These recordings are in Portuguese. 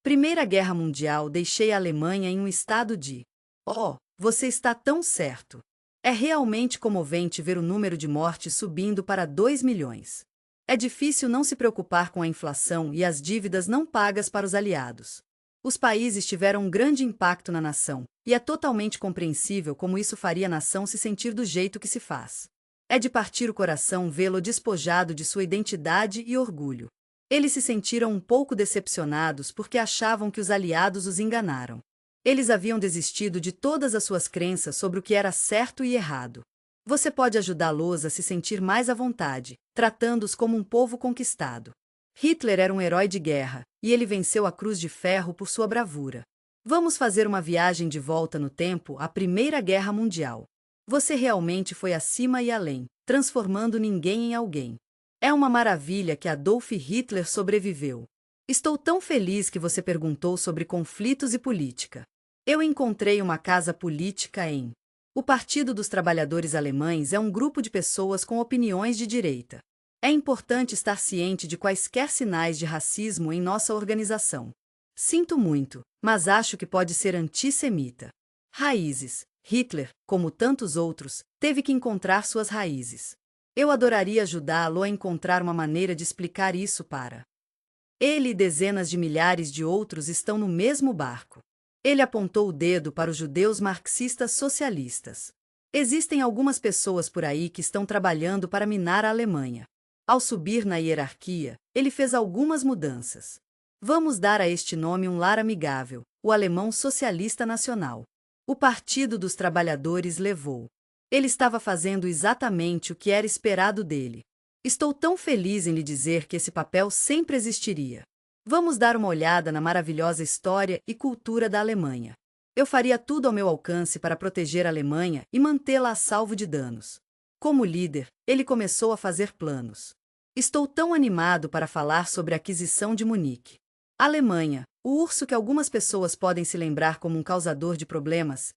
Primeira Guerra Mundial, deixei a Alemanha em um estado de "Oh, você está tão certo." É realmente comovente ver o número de mortes subindo para 2 milhões. É difícil não se preocupar com a inflação e as dívidas não pagas para os aliados. Os países tiveram um grande impacto na nação, e é totalmente compreensível como isso faria a nação se sentir do jeito que se faz. É de partir o coração vê-lo despojado de sua identidade e orgulho. Eles se sentiram um pouco decepcionados porque achavam que os aliados os enganaram. Eles haviam desistido de todas as suas crenças sobre o que era certo e errado. Você pode ajudá-los a se sentir mais à vontade, tratando-os como um povo conquistado. Hitler era um herói de guerra, e ele venceu a Cruz de Ferro por sua bravura. Vamos fazer uma viagem de volta no tempo à Primeira Guerra Mundial. Você realmente foi acima e além, transformando ninguém em alguém. É uma maravilha que Adolf Hitler sobreviveu. Estou tão feliz que você perguntou sobre conflitos e política. Eu encontrei uma casa política em... O Partido dos Trabalhadores Alemães é um grupo de pessoas com opiniões de direita. É importante estar ciente de quaisquer sinais de racismo em nossa organização. Sinto muito, mas acho que pode ser antissemita. Raízes. Hitler, como tantos outros, teve que encontrar suas raízes. Eu adoraria ajudá-lo a encontrar uma maneira de explicar isso para ele e dezenas de milhares de outros estão no mesmo barco. Ele apontou o dedo para os judeus marxistas socialistas. Existem algumas pessoas por aí que estão trabalhando para minar a Alemanha. Ao subir na hierarquia, ele fez algumas mudanças. Vamos dar a este nome um lar amigável, o Alemão Socialista Nacional. O Partido dos Trabalhadores levou. Ele estava fazendo exatamente o que era esperado dele. Estou tão feliz em lhe dizer que esse papel sempre existiria. Vamos dar uma olhada na maravilhosa história e cultura da Alemanha. Eu faria tudo ao meu alcance para proteger a Alemanha e mantê-la a salvo de danos. Como líder, ele começou a fazer planos. Estou tão animado para falar sobre a aquisição de Munique. Alemanha, o urso que algumas pessoas podem se lembrar como um causador de problemas,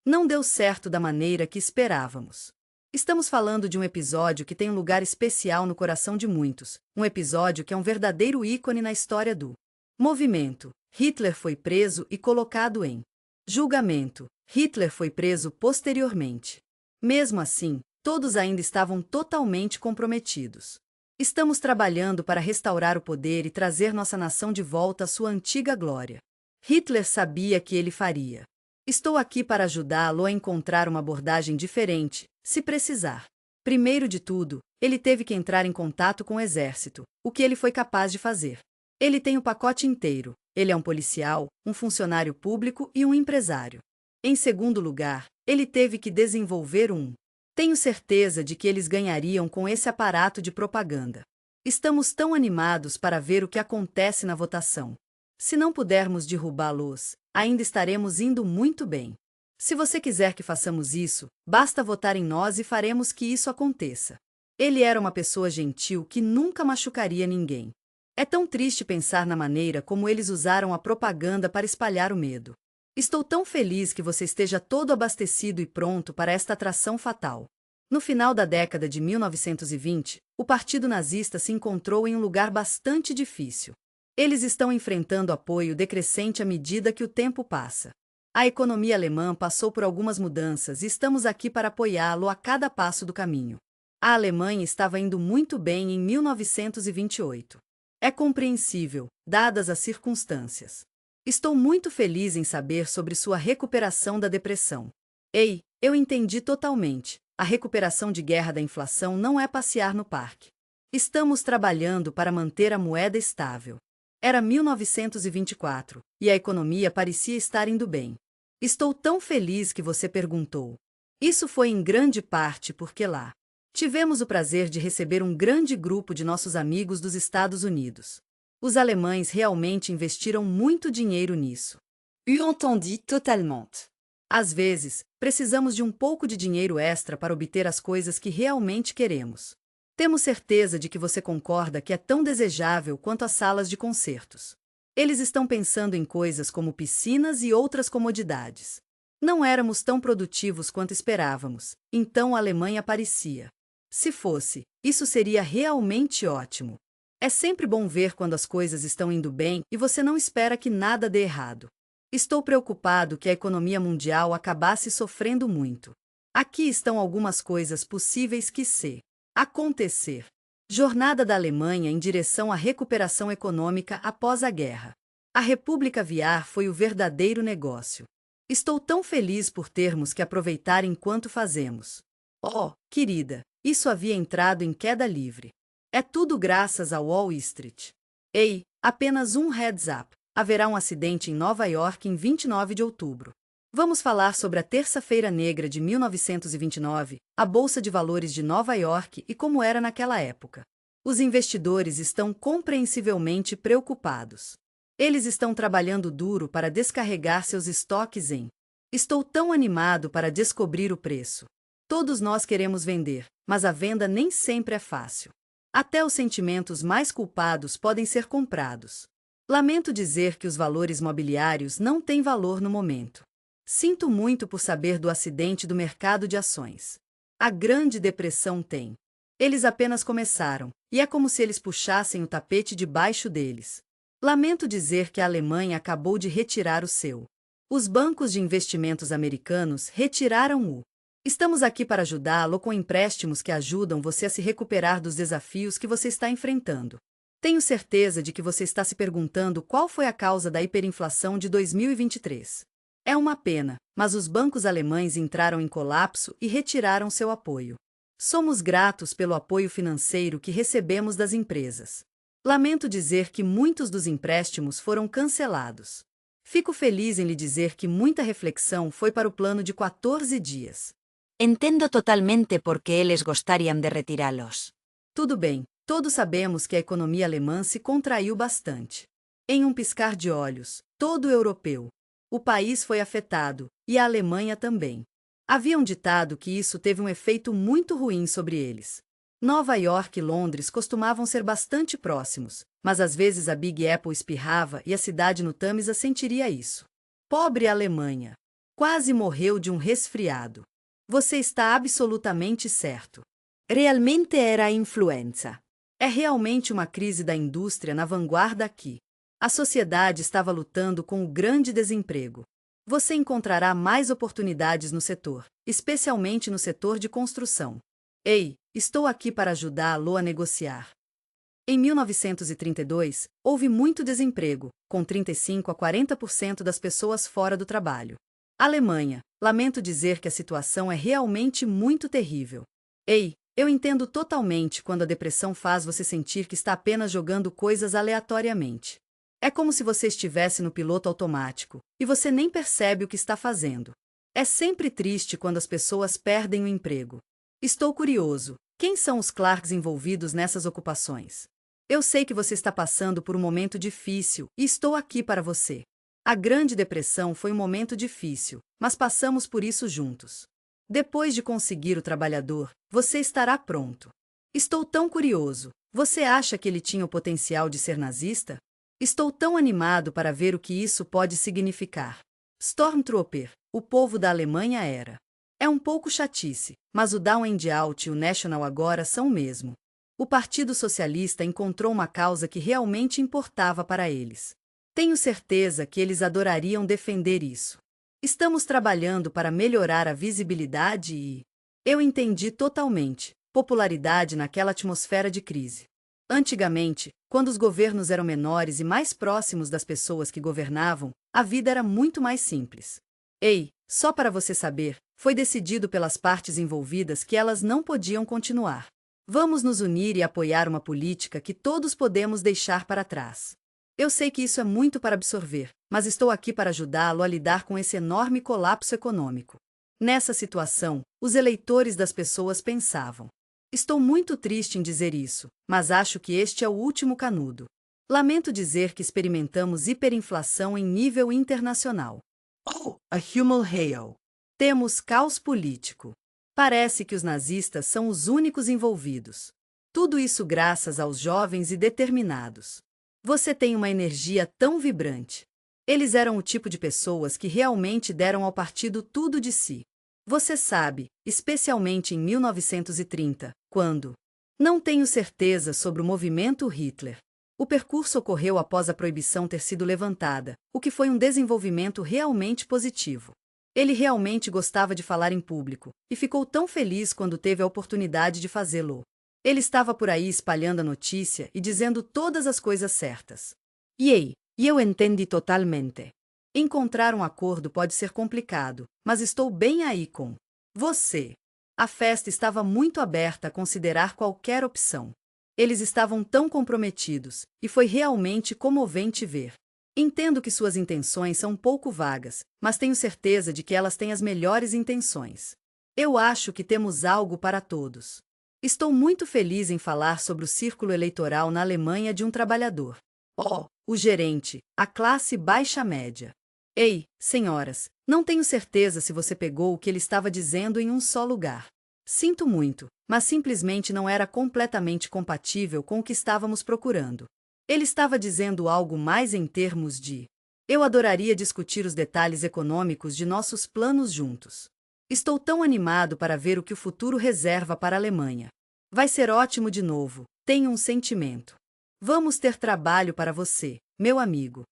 não deu certo da maneira que esperávamos. Estamos falando de um episódio que tem um lugar especial no coração de muitos, um episódio que é um verdadeiro ícone na história do movimento. Hitler foi preso e colocado em julgamento. Hitler foi preso posteriormente. Mesmo assim, todos ainda estavam totalmente comprometidos. Estamos trabalhando para restaurar o poder e trazer nossa nação de volta à sua antiga glória. Hitler sabia que ele faria. Estou aqui para ajudá-lo a encontrar uma abordagem diferente, se precisar. Primeiro de tudo, ele teve que entrar em contato com o exército, o que ele foi capaz de fazer. Ele tem o pacote inteiro. Ele é um policial, um funcionário público e um empresário. Em segundo lugar, ele teve que desenvolver um. Tenho certeza de que eles ganhariam com esse aparato de propaganda. Estamos tão animados para ver o que acontece na votação. Se não pudermos derrubá-los, ainda estaremos indo muito bem. Se você quiser que façamos isso, basta votar em nós e faremos que isso aconteça. Ele era uma pessoa gentil que nunca machucaria ninguém. É tão triste pensar na maneira como eles usaram a propaganda para espalhar o medo. Estou tão feliz que você esteja todo abastecido e pronto para esta atração fatal. No final da década de 1920, o Partido Nazista se encontrou em um lugar bastante difícil. Eles estão enfrentando apoio decrescente à medida que o tempo passa. A economia alemã passou por algumas mudanças e estamos aqui para apoiá-lo a cada passo do caminho. A Alemanha estava indo muito bem em 1928. É compreensível, dadas as circunstâncias. Estou muito feliz em saber sobre sua recuperação da depressão. Ei, eu entendi totalmente. A recuperação de guerra da inflação não é passear no parque. Estamos trabalhando para manter a moeda estável. Era 1924, e a economia parecia estar indo bem. Estou tão feliz que você perguntou. Isso foi em grande parte porque lá tivemos o prazer de receber um grande grupo de nossos amigos dos Estados Unidos. Os alemães realmente investiram muito dinheiro nisso. Eu entendi totalement. Às vezes, precisamos de um pouco de dinheiro extra para obter as coisas que realmente queremos. Temos certeza de que você concorda que é tão desejável quanto as salas de concertos. Eles estão pensando em coisas como piscinas e outras comodidades. Não éramos tão produtivos quanto esperávamos, então a Alemanha parecia. Se fosse, isso seria realmente ótimo. É sempre bom ver quando as coisas estão indo bem e você não espera que nada dê errado. Estou preocupado que a economia mundial acabasse sofrendo muito. Aqui estão algumas coisas possíveis que se acontecer. Jornada da Alemanha em direção à recuperação econômica após a guerra. A República aviar foi o verdadeiro negócio. Estou tão feliz por termos que aproveitar enquanto fazemos. Oh, querida, isso havia entrado em queda livre. É tudo graças ao Wall Street. Ei, apenas um heads up. Haverá um acidente em Nova York em 29 de outubro. Vamos falar sobre a Terça-feira Negra de 1929, a Bolsa de Valores de Nova York e como era naquela época. Os investidores estão compreensivelmente preocupados. Eles estão trabalhando duro para descarregar seus estoques em. Estou tão animado para descobrir o preço. Todos nós queremos vender, mas a venda nem sempre é fácil. Até os sentimentos mais culpados podem ser comprados. Lamento dizer que os valores mobiliários não têm valor no momento. Sinto muito por saber do acidente do mercado de ações. A Grande Depressão tem. Eles apenas começaram, e é como se eles puxassem o tapete debaixo deles. Lamento dizer que a Alemanha acabou de retirar o seu. Os bancos de investimentos americanos retiraram o. Estamos aqui para ajudá-lo com empréstimos que ajudam você a se recuperar dos desafios que você está enfrentando. Tenho certeza de que você está se perguntando qual foi a causa da hiperinflação de 2023. É uma pena, mas os bancos alemães entraram em colapso e retiraram seu apoio. Somos gratos pelo apoio financeiro que recebemos das empresas. Lamento dizer que muitos dos empréstimos foram cancelados. Fico feliz em lhe dizer que muita reflexão foi para o plano de 14 dias. Entendo totalmente por que eles gostariam de retirá-los. Tudo bem, todos sabemos que a economia alemã se contraiu bastante. Em um piscar de olhos, todo o europeu. O país foi afetado, e a Alemanha também. Haviam ditado que isso teve um efeito muito ruim sobre eles. Nova York e Londres costumavam ser bastante próximos, mas às vezes a Big Apple espirrava e a cidade no Tâmisa sentiria isso. Pobre Alemanha! Quase morreu de um resfriado. Você está absolutamente certo. Realmente era a influenza. É realmente uma crise da indústria na vanguarda aqui. A sociedade estava lutando com o grande desemprego. Você encontrará mais oportunidades no setor, especialmente no setor de construção. Ei, estou aqui para ajudá-lo a negociar. Em 1932, houve muito desemprego, com 35 a 40% das pessoas fora do trabalho. Alemanha, lamento dizer que a situação é realmente muito terrível. Ei, eu entendo totalmente quando a depressão faz você sentir que está apenas jogando coisas aleatoriamente. É como se você estivesse no piloto automático, e você nem percebe o que está fazendo. É sempre triste quando as pessoas perdem o emprego. Estou curioso, quem são os Clarks envolvidos nessas ocupações? Eu sei que você está passando por um momento difícil, e estou aqui para você. A Grande Depressão foi um momento difícil, mas passamos por isso juntos. Depois de conseguir o trabalhador, você estará pronto. Estou tão curioso, você acha que ele tinha o potencial de ser nazista? Estou tão animado para ver o que isso pode significar. Stormtrooper, o povo da Alemanha era. É um pouco chatice, mas o Down and Out e o National agora são o mesmo. O Partido Socialista encontrou uma causa que realmente importava para eles. Tenho certeza que eles adorariam defender isso. Estamos trabalhando para melhorar a visibilidade e... Eu entendi totalmente. Popularidade naquela atmosfera de crise. Antigamente, quando os governos eram menores e mais próximos das pessoas que governavam, a vida era muito mais simples. Ei, só para você saber, foi decidido pelas partes envolvidas que elas não podiam continuar. Vamos nos unir e apoiar uma política que todos podemos deixar para trás. Eu sei que isso é muito para absorver, mas estou aqui para ajudá-lo a lidar com esse enorme colapso econômico. Nessa situação, os eleitores das pessoas pensavam: estou muito triste em dizer isso, mas acho que este é o último canudo. Lamento dizer que experimentamos hiperinflação em nível internacional. Oh, a Hummel Hail. Temos caos político. Parece que os nazistas são os únicos envolvidos. Tudo isso graças aos jovens e determinados. Você tem uma energia tão vibrante. Eles eram o tipo de pessoas que realmente deram ao partido tudo de si. Você sabe, especialmente em 1930, quando Não tenho certeza sobre o movimento Hitler. O percurso ocorreu após a proibição ter sido levantada, o que foi um desenvolvimento realmente positivo. Ele realmente gostava de falar em público, e ficou tão feliz quando teve a oportunidade de fazê-lo. Ele estava por aí espalhando a notícia e dizendo todas as coisas certas. E eu entendi totalmente. Encontrar um acordo pode ser complicado, mas estou bem aí com você. A festa estava muito aberta a considerar qualquer opção. Eles estavam tão comprometidos, e foi realmente comovente ver. Entendo que suas intenções são um pouco vagas, mas tenho certeza de que elas têm as melhores intenções. Eu acho que temos algo para todos. Estou muito feliz em falar sobre o círculo eleitoral na Alemanha de um trabalhador. O gerente, a classe baixa-média. Ei, senhoras, não tenho certeza se você pegou o que ele estava dizendo em um só lugar. Sinto muito, mas simplesmente não era completamente compatível com o que estávamos procurando. Ele estava dizendo algo mais em termos de: eu adoraria discutir os detalhes econômicos de nossos planos juntos. Estou tão animado para ver o que o futuro reserva para a Alemanha. Vai ser ótimo de novo, tenho um sentimento. Vamos ter trabalho para você, meu amigo.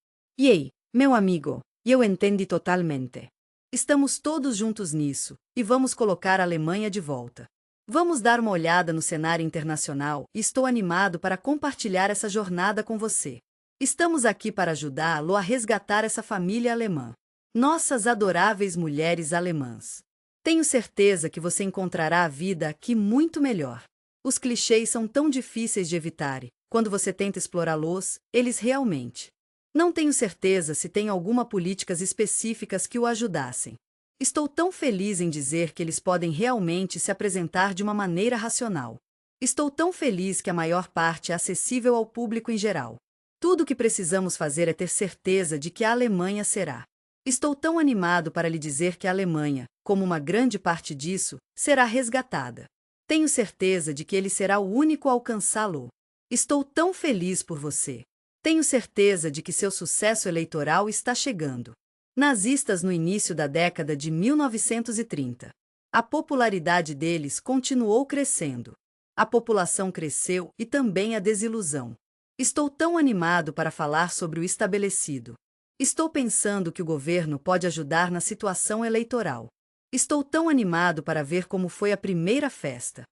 Meu amigo, eu entendi totalmente. Estamos todos juntos nisso, e vamos colocar a Alemanha de volta. Vamos dar uma olhada no cenário internacional e estou animado para compartilhar essa jornada com você. Estamos aqui para ajudá-lo a resgatar essa família alemã. Nossas adoráveis mulheres alemãs. Tenho certeza que você encontrará a vida aqui muito melhor. Os clichês são tão difíceis de evitar e, quando você tenta explorá-los, eles realmente. Não tenho certeza se tem alguma políticas específicas que o ajudassem. Estou tão feliz em dizer que eles podem realmente se apresentar de uma maneira racional. Estou tão feliz que a maior parte é acessível ao público em geral. Tudo o que precisamos fazer é ter certeza de que a Alemanha será. Estou tão animado para lhe dizer que a Alemanha, como uma grande parte disso, será resgatada. Tenho certeza de que ele será o único a alcançá-lo. Estou tão feliz por você. Tenho certeza de que seu sucesso eleitoral está chegando. Nazistas no início da década de 1930. A popularidade deles continuou crescendo. A população cresceu e também a desilusão. Estou tão animado para falar sobre o estabelecido. Estou pensando que o governo pode ajudar na situação eleitoral. Estou tão animado para ver como foi a primeira festa.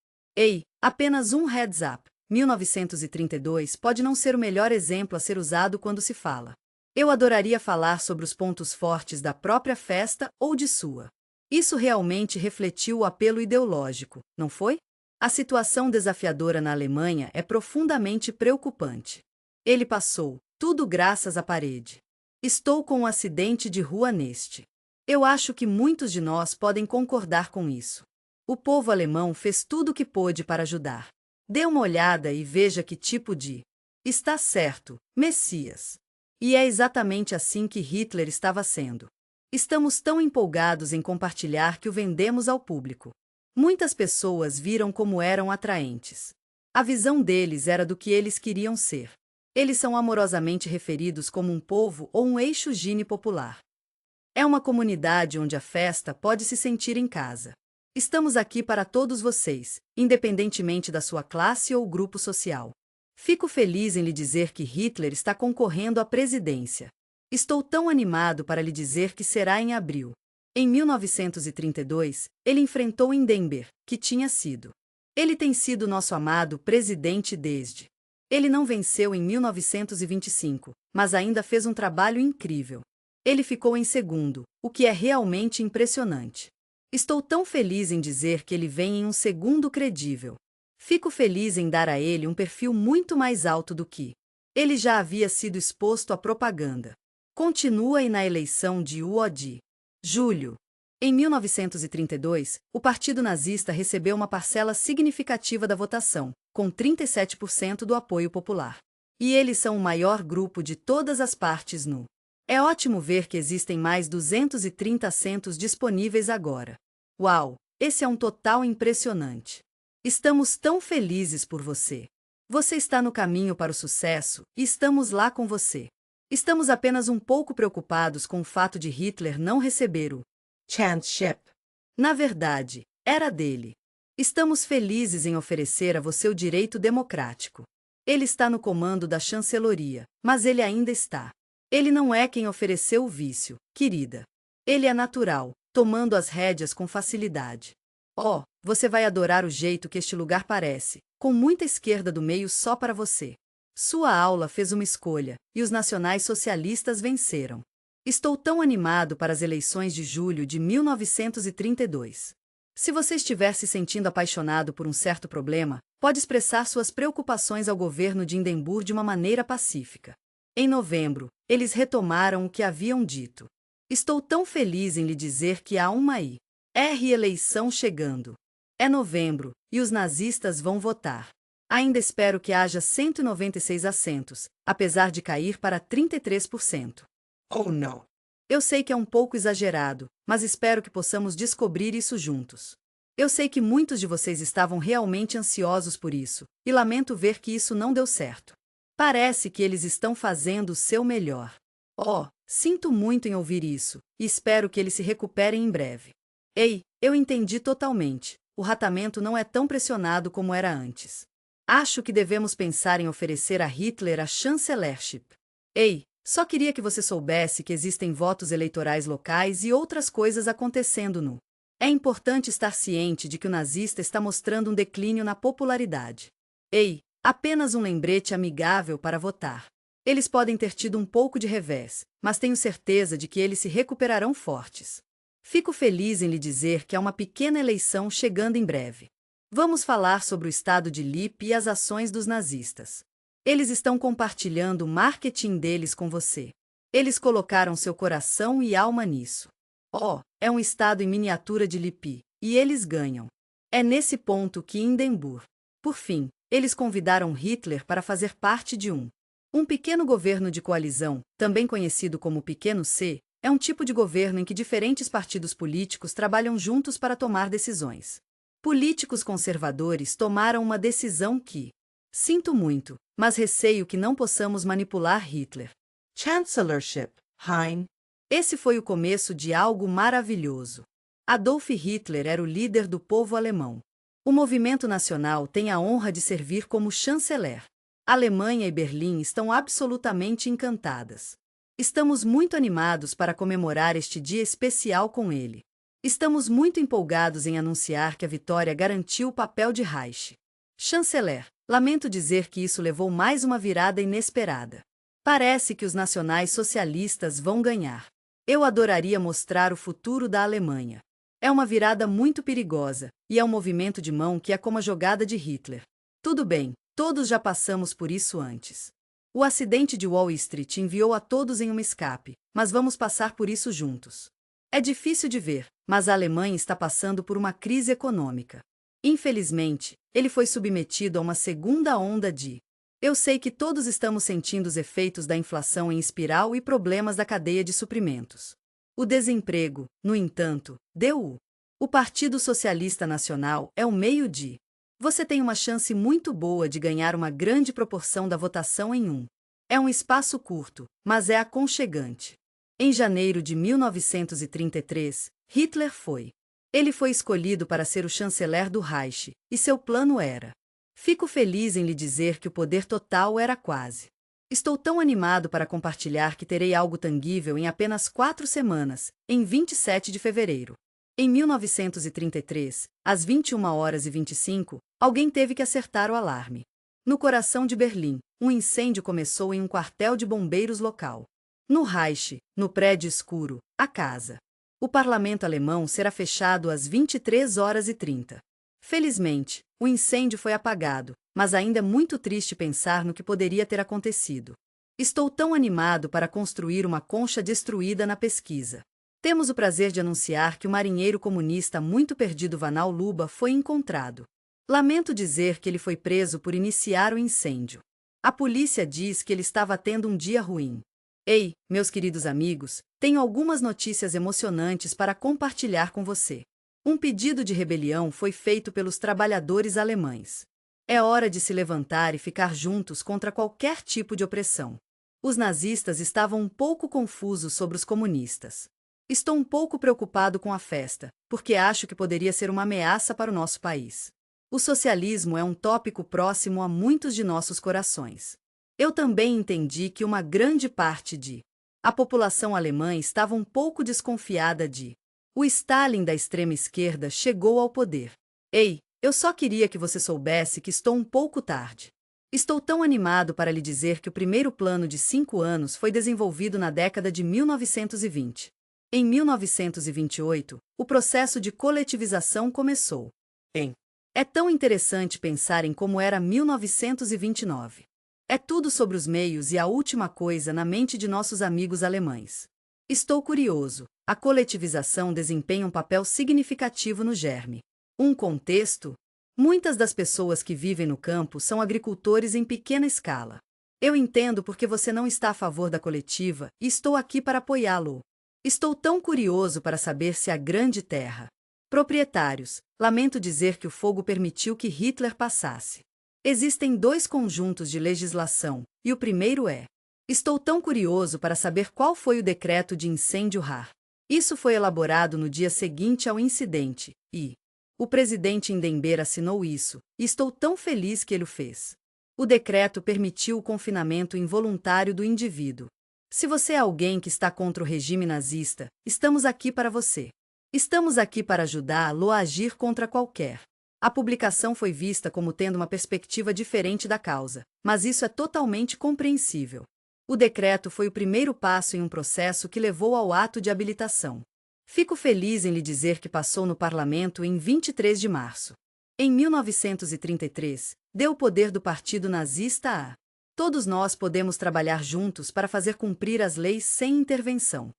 Apenas um heads up. 1932 pode não ser o melhor exemplo a ser usado quando se fala. Eu adoraria falar sobre os pontos fortes da própria festa ou de sua. Isso realmente refletiu o apelo ideológico, não foi? A situação desafiadora na Alemanha é profundamente preocupante. Ele passou, tudo graças à parede. Estou com um acidente de rua neste. Eu acho que muitos de nós podem concordar com isso. O povo alemão fez tudo o que pôde para ajudar. Dê uma olhada e veja que tipo de... Está certo, Messias. E é exatamente assim que Hitler estava sendo. Estamos tão empolgados em compartilhar que o vendemos ao público. Muitas pessoas viram como eram atraentes. A visão deles era do que eles queriam ser. Eles são amorosamente referidos como um povo ou um eixo gine popular. É uma comunidade onde a festa pode se sentir em casa. Estamos aqui para todos vocês, independentemente da sua classe ou grupo social. Fico feliz em lhe dizer que Hitler está concorrendo à presidência. Estou tão animado para lhe dizer que será em abril. Em 1932, ele enfrentou Hindenburg, que tinha sido. Ele tem sido nosso amado presidente desde. Ele não venceu em 1925, mas ainda fez um trabalho incrível. Ele ficou em segundo, o que é realmente impressionante. Estou tão feliz em dizer que ele vem em um segundo credível. Fico feliz em dar a ele um perfil muito mais alto do que ele já havia sido exposto à propaganda. Continua aí na eleição de UOD. Julho. Em 1932, o Partido Nazista recebeu uma parcela significativa da votação, com 37% do apoio popular. E eles são o maior grupo de todas as partes no. É ótimo ver que existem mais 230 assentos disponíveis agora. Uau, esse é um total impressionante. Estamos tão felizes por você. Você está no caminho para o sucesso e estamos lá com você. Estamos apenas um pouco preocupados com o fato de Hitler não receber o chancellorship. Na verdade, era dele. Estamos felizes em oferecer a você o direito democrático. Ele está no comando da chanceloria, mas ele ainda está. Ele não é quem ofereceu o vício, querida. Ele é natural, tomando as rédeas com facilidade. Oh, você vai adorar o jeito que este lugar parece, com muita esquerda do meio só para você. Sua aula fez uma escolha, e os nacionais socialistas venceram. Estou tão animado para as eleições de julho de 1932. Se você estiver se sentindo apaixonado por um certo problema, pode expressar suas preocupações ao governo de Hindenburg de uma maneira pacífica. Em novembro, eles retomaram o que haviam dito. Estou tão feliz em lhe dizer que há uma eleição chegando. É novembro, e os nazistas vão votar. Ainda espero que haja 196 assentos, apesar de cair para 33%. Oh não. Eu sei que é um pouco exagerado, mas espero que possamos descobrir isso juntos. Eu sei que muitos de vocês estavam realmente ansiosos por isso, e lamento ver que isso não deu certo. Parece que eles estão fazendo o seu melhor. Oh, sinto muito em ouvir isso, e espero que eles se recuperem em breve. Ei, eu entendi totalmente. O ratamento não é tão pressionado como era antes. Acho que devemos pensar em oferecer a Hitler a chancelership. Ei, só queria que você soubesse que existem votos eleitorais locais e outras coisas acontecendo no. É importante estar ciente de que o nazista está mostrando um declínio na popularidade. Ei, apenas um lembrete amigável para votar. Eles podem ter tido um pouco de revés, mas tenho certeza de que eles se recuperarão fortes. Fico feliz em lhe dizer que há uma pequena eleição chegando em breve. Vamos falar sobre o estado de Lippe e as ações dos nazistas. Eles estão compartilhando o marketing deles com você. Eles colocaram seu coração e alma nisso. Oh, é um estado em miniatura de Lippe, e eles ganham. É nesse ponto que Hindenburg. Por fim, eles convidaram Hitler para fazer parte de um pequeno governo de coalizão, também conhecido como Pequeno C, é um tipo de governo em que diferentes partidos políticos trabalham juntos para tomar decisões. Políticos conservadores tomaram uma decisão que, sinto muito, mas receio que não possamos manipular Hitler. Chancellorship, Hein. Esse foi o começo de algo maravilhoso. Adolf Hitler era o líder do povo alemão. O movimento nacional tem a honra de servir como chanceler. Alemanha e Berlim estão absolutamente encantadas. Estamos muito animados para comemorar este dia especial com ele. Estamos muito empolgados em anunciar que a vitória garantiu o papel de Reich. Chanceler, lamento dizer que isso levou mais uma virada inesperada. Parece que os nacionais socialistas vão ganhar. Eu adoraria mostrar o futuro da Alemanha. É uma virada muito perigosa, e é um movimento de mão que é como a jogada de Hitler. Tudo bem, todos já passamos por isso antes. O acidente de Wall Street enviou a todos em um escape, mas vamos passar por isso juntos. É difícil de ver, mas a Alemanha está passando por uma crise econômica. Infelizmente, ele foi submetido a uma segunda onda de. Eu sei que todos estamos sentindo os efeitos da inflação em espiral e problemas da cadeia de suprimentos. O desemprego, no entanto, deu. O Partido Socialista Nacional é o meio de. Você tem uma chance muito boa de ganhar uma grande proporção da votação em um. É um espaço curto, mas é aconchegante. Em janeiro de 1933, Hitler foi. Ele foi escolhido para ser o chanceler do Reich, e seu plano era. Fico feliz em lhe dizer que o poder total era quase. Estou tão animado para compartilhar que terei algo tangível em apenas 4 semanas, em 27 de fevereiro. Em 1933, às 21h25, alguém teve que acertar o alarme. No coração de Berlim, um incêndio começou em um quartel de bombeiros local. No Reich, no prédio escuro, a casa. O parlamento alemão será fechado às 23h30. Felizmente, o incêndio foi apagado, mas ainda é muito triste pensar no que poderia ter acontecido. Estou tão animado para construir uma concha destruída na pesquisa. Temos o prazer de anunciar que o marinheiro comunista muito perdido Vanal Luba foi encontrado. Lamento dizer que ele foi preso por iniciar o incêndio. A polícia diz que ele estava tendo um dia ruim. Ei, meus queridos amigos, tenho algumas notícias emocionantes para compartilhar com você. Um pedido de rebelião foi feito pelos trabalhadores alemães. É hora de se levantar e ficar juntos contra qualquer tipo de opressão. Os nazistas estavam um pouco confusos sobre os comunistas. Estou um pouco preocupado com a festa, porque acho que poderia ser uma ameaça para o nosso país. O socialismo é um tópico próximo a muitos de nossos corações. Eu também entendi que uma grande parte a população alemã estava um pouco desconfiada o Stalin da extrema-esquerda chegou ao poder. Ei, eu só queria que você soubesse que estou um pouco tarde. Estou tão animado para lhe dizer que o primeiro plano de 5 anos foi desenvolvido na década de 1920. Em 1928, o processo de coletivização começou. É tão interessante pensar em como era 1929. É tudo sobre os meios e a última coisa na mente de nossos amigos alemães. Estou curioso. A coletivização desempenha um papel significativo no germe. Um contexto? Muitas das pessoas que vivem no campo são agricultores em pequena escala. Eu entendo porque você não está a favor da coletiva e estou aqui para apoiá-lo. Estou tão curioso para saber se a grande terra. Proprietários, lamento dizer que o fogo permitiu que Hitler passasse. Existem 2 conjuntos de legislação, e o primeiro é. Estou tão curioso para saber qual foi o decreto de incêndio RAR. Isso foi elaborado no dia seguinte ao incidente, e o presidente Hindenburg assinou isso, e estou tão feliz que ele o fez. O decreto permitiu o confinamento involuntário do indivíduo. Se você é alguém que está contra o regime nazista, estamos aqui para você. Estamos aqui para ajudá-lo a agir contra qualquer. A publicação foi vista como tendo uma perspectiva diferente da causa, mas isso é totalmente compreensível. O decreto foi o primeiro passo em um processo que levou ao ato de habilitação. Fico feliz em lhe dizer que passou no parlamento em 23 de março. Em 1933, deu o poder do partido nazista a. Todos nós podemos trabalhar juntos para fazer cumprir as leis sem intervenção.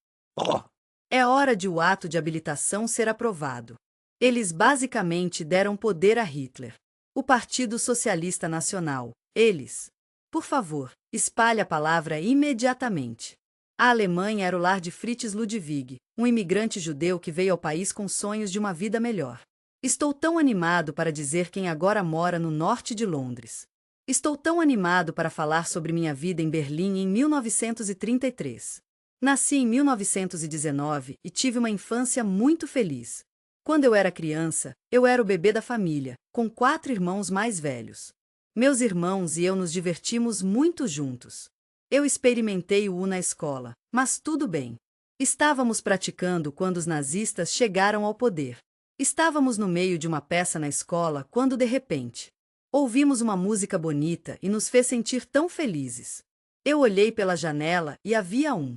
É hora de o ato de habilitação ser aprovado. Eles basicamente deram poder a Hitler. O Partido Socialista Nacional, eles. Por favor, espalhe a palavra imediatamente. A Alemanha era o lar de Fritz Ludwig, um imigrante judeu que veio ao país com sonhos de uma vida melhor. Estou tão animado para dizer quem agora mora no norte de Londres. Estou tão animado para falar sobre minha vida em Berlim em 1933. Nasci em 1919 e tive uma infância muito feliz. Quando eu era criança, eu era o bebê da família, com 4 irmãos mais velhos. Meus irmãos e eu nos divertimos muito juntos. Eu experimentei o U na escola, mas tudo bem. Estávamos praticando quando os nazistas chegaram ao poder. Estávamos no meio de uma peça na escola quando, de repente, ouvimos uma música bonita e nos fez sentir tão felizes. Eu olhei pela janela e havia um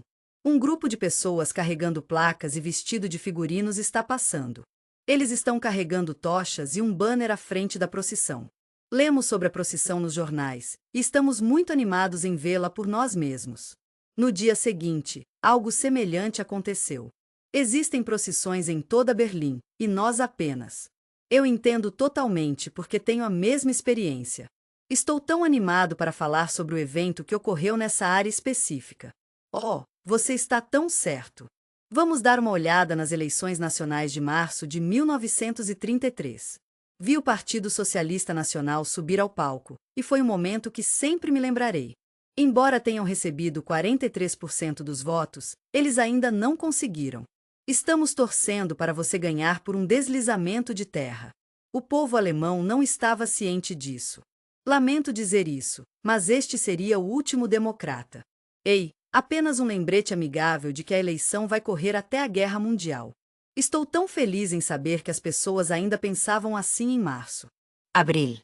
grupo de pessoas carregando placas e vestido de figurinos está passando. Eles estão carregando tochas e um banner à frente da procissão. Lemos sobre a procissão nos jornais, e estamos muito animados em vê-la por nós mesmos. No dia seguinte, algo semelhante aconteceu. Existem procissões em toda Berlim, e nós apenas. Eu entendo totalmente porque tenho a mesma experiência. Estou tão animado para falar sobre o evento que ocorreu nessa área específica. Oh, você está tão certo! Vamos dar uma olhada nas eleições nacionais de março de 1933. Vi o Partido Socialista Nacional subir ao palco, e foi um momento que sempre me lembrarei. Embora tenham recebido 43% dos votos, eles ainda não conseguiram. Estamos torcendo para você ganhar por um deslizamento de terra. O povo alemão não estava ciente disso. Lamento dizer isso, mas este seria o último democrata. Ei, apenas um lembrete amigável de que a eleição vai correr até a Guerra Mundial. Estou tão feliz em saber que as pessoas ainda pensavam assim em março. Abril.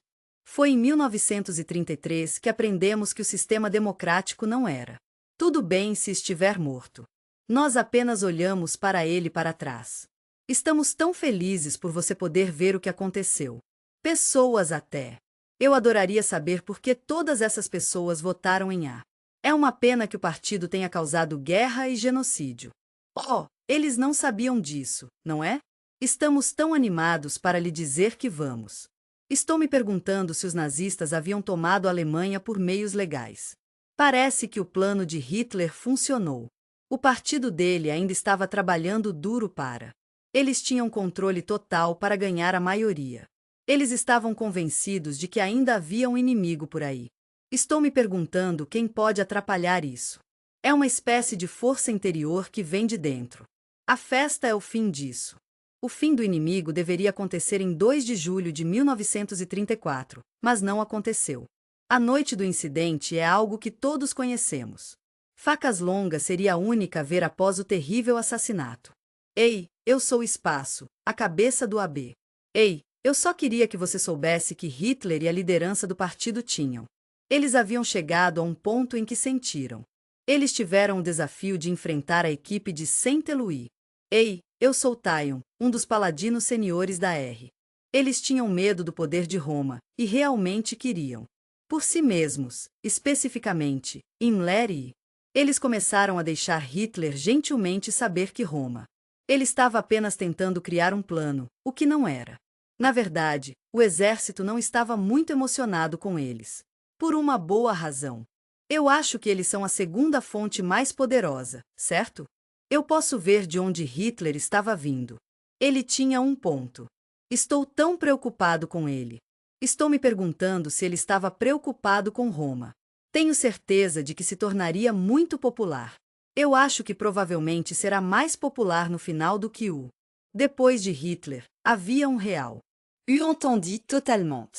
Foi em 1933 que aprendemos que o sistema democrático não era. Tudo bem se estiver morto. Nós apenas olhamos para ele para trás. Estamos tão felizes por você poder ver o que aconteceu. Pessoas até. Eu adoraria saber por que todas essas pessoas votaram em A. É uma pena que o partido tenha causado guerra e genocídio. Oh, eles não sabiam disso, não é? Estamos tão animados para lhe dizer que vamos. Estou me perguntando se os nazistas haviam tomado a Alemanha por meios legais. Parece que o plano de Hitler funcionou. O partido dele ainda estava trabalhando duro para. Eles tinham controle total para ganhar a maioria. Eles estavam convencidos de que ainda havia um inimigo por aí. Estou me perguntando quem pode atrapalhar isso. É uma espécie de força interior que vem de dentro. A festa é o fim disso. O fim do inimigo deveria acontecer em 2 de julho de 1934, mas não aconteceu. A noite do incidente é algo que todos conhecemos. Facas Longas seria a única a ver após o terrível assassinato. Ei, eu sou Espaço, a cabeça do AB. Ei, eu só queria que você soubesse que Hitler e a liderança do partido tinham. Eles haviam chegado a um ponto em que sentiram. Eles tiveram o desafio de enfrentar a equipe de Saint-Louis. Ei, eu sou Tyon, um dos paladinos seniores da R. Eles tinham medo do poder de Roma, e realmente queriam. Por si mesmos, especificamente, Himmler e... Eles começaram a deixar Hitler gentilmente saber que Roma. Ele estava apenas tentando criar um plano, o que não era. Na verdade, o exército não estava muito emocionado com eles. Por uma boa razão. Eu acho que eles são a segunda fonte mais poderosa, certo? Eu posso ver de onde Hitler estava vindo. Ele tinha um ponto. Estou tão preocupado com ele. Estou me perguntando se ele estava preocupado com Roma. Tenho certeza de que se tornaria muito popular. Eu acho que provavelmente será mais popular no final do que o. Depois de Hitler, havia um real. Eu entendi totalement.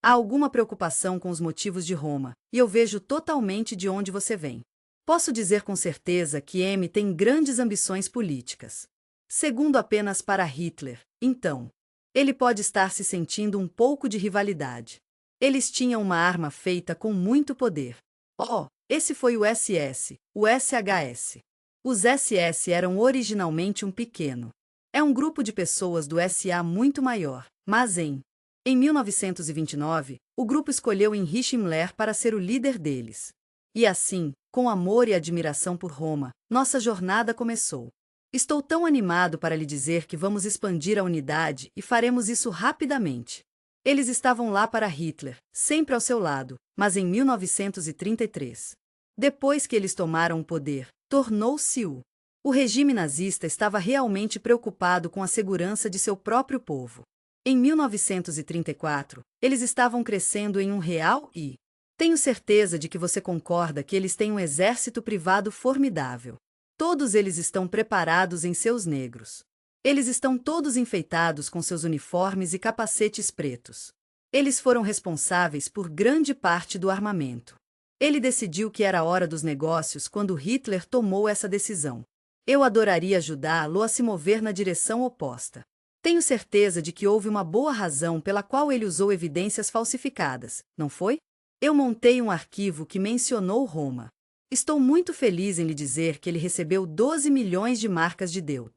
Há alguma preocupação com os motivos de Roma, e eu vejo totalmente de onde você vem. Posso dizer com certeza que M tem grandes ambições políticas. Segundo apenas para Hitler, então. Ele pode estar se sentindo um pouco de rivalidade. Eles tinham uma arma feita com muito poder. Oh, esse foi o SS, o SHS. Os SS eram originalmente um pequeno. É um grupo de pessoas do SA muito maior, mas em 1929, o grupo escolheu Heinrich Himmler para ser o líder deles. E assim, com amor e admiração por Roma, nossa jornada começou. Estou tão animado para lhe dizer que vamos expandir a unidade e faremos isso rapidamente. Eles estavam lá para Hitler, sempre ao seu lado, mas em 1933. Depois que eles tomaram o poder, tornou-se o. O regime nazista estava realmente preocupado com a segurança de seu próprio povo. Em 1934, eles estavam crescendo em um real e... Tenho certeza de que você concorda que eles têm um exército privado formidável. Todos eles estão preparados em seus negros. Eles estão todos enfeitados com seus uniformes e capacetes pretos. Eles foram responsáveis por grande parte do armamento. Ele decidiu que era a hora dos negócios quando Hitler tomou essa decisão. Eu adoraria ajudá-lo a se mover na direção oposta. Tenho certeza de que houve uma boa razão pela qual ele usou evidências falsificadas, não foi? Eu montei um arquivo que mencionou Roma. Estou muito feliz em lhe dizer que ele recebeu 12 milhões de marcas de Deut.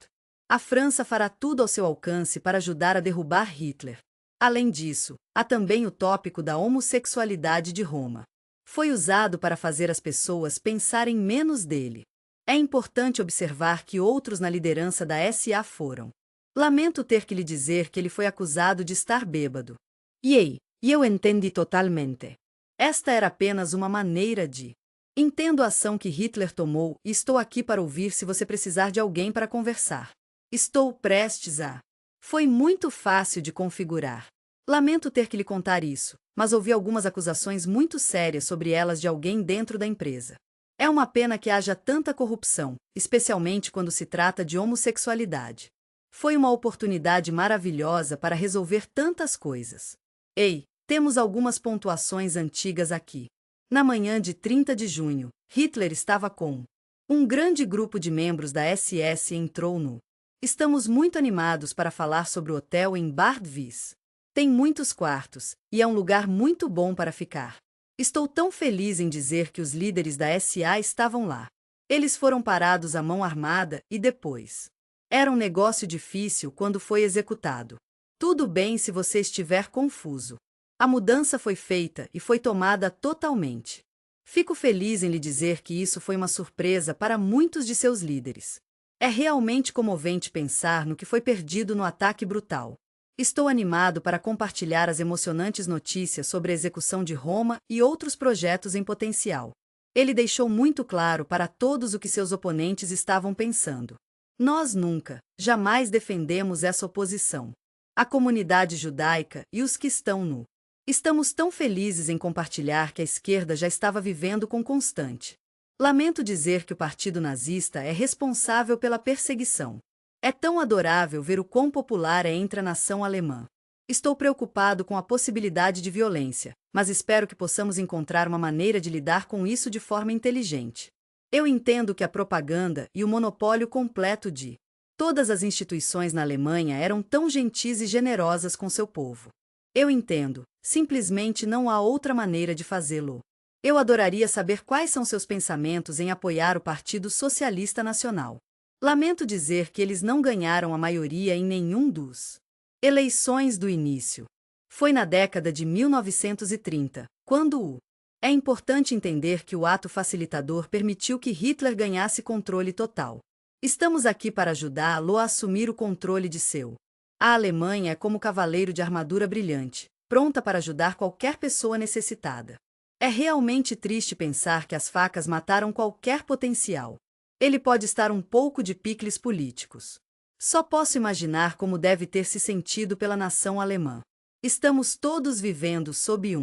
A França fará tudo ao seu alcance para ajudar a derrubar Hitler. Além disso, há também o tópico da homossexualidade de Roma. Foi usado para fazer as pessoas pensarem menos dele. É importante observar que outros na liderança da SA foram. Lamento ter que lhe dizer que ele foi acusado de estar bêbado. E eu entendi totalmente. Esta era apenas uma maneira de... Entendo a ação que Hitler tomou e estou aqui para ouvir se você precisar de alguém para conversar. Estou prestes a... Foi muito fácil de configurar. Lamento ter que lhe contar isso, mas ouvi algumas acusações muito sérias sobre elas de alguém dentro da empresa. É uma pena que haja tanta corrupção, especialmente quando se trata de homossexualidade. Foi uma oportunidade maravilhosa para resolver tantas coisas. Ei, temos algumas pontuações antigas aqui. Na manhã de 30 de junho, Hitler estava com um grande grupo de membros da SS entrou no. Estamos muito animados para falar sobre o hotel em Bad Wies. Tem muitos quartos, e é um lugar muito bom para ficar. Estou tão feliz em dizer que os líderes da SA estavam lá. Eles foram parados à mão armada e depois. Era um negócio difícil quando foi executado. Tudo bem se você estiver confuso. A mudança foi feita e foi tomada totalmente. Fico feliz em lhe dizer que isso foi uma surpresa para muitos de seus líderes. É realmente comovente pensar no que foi perdido no ataque brutal. Estou animado para compartilhar as emocionantes notícias sobre a execução de Roma e outros projetos em potencial. Ele deixou muito claro para todos o que seus oponentes estavam pensando. Nós nunca, jamais defendemos essa oposição. A comunidade judaica e os que estão no. Estamos tão felizes em compartilhar que a esquerda já estava vivendo com constante. Lamento dizer que o partido nazista é responsável pela perseguição. É tão adorável ver o quão popular é entre a nação alemã. Estou preocupado com a possibilidade de violência, mas espero que possamos encontrar uma maneira de lidar com isso de forma inteligente. Eu entendo que a propaganda e o monopólio completo de todas as instituições na Alemanha eram tão gentis e generosas com seu povo. Eu entendo, simplesmente não há outra maneira de fazê-lo. Eu adoraria saber quais são seus pensamentos em apoiar o Partido Socialista Nacional. Lamento dizer que eles não ganharam a maioria em nenhum dos eleições do início. Foi na década de 1930, quando o é importante entender que o ato facilitador permitiu que Hitler ganhasse controle total. Estamos aqui para ajudá-lo a assumir o controle de seu. A Alemanha é como cavaleiro de armadura brilhante, pronta para ajudar qualquer pessoa necessitada. É realmente triste pensar que as facas mataram qualquer potencial. Ele pode estar um pouco de picles políticos. Só posso imaginar como deve ter se sentido pela nação alemã. Estamos todos vivendo sob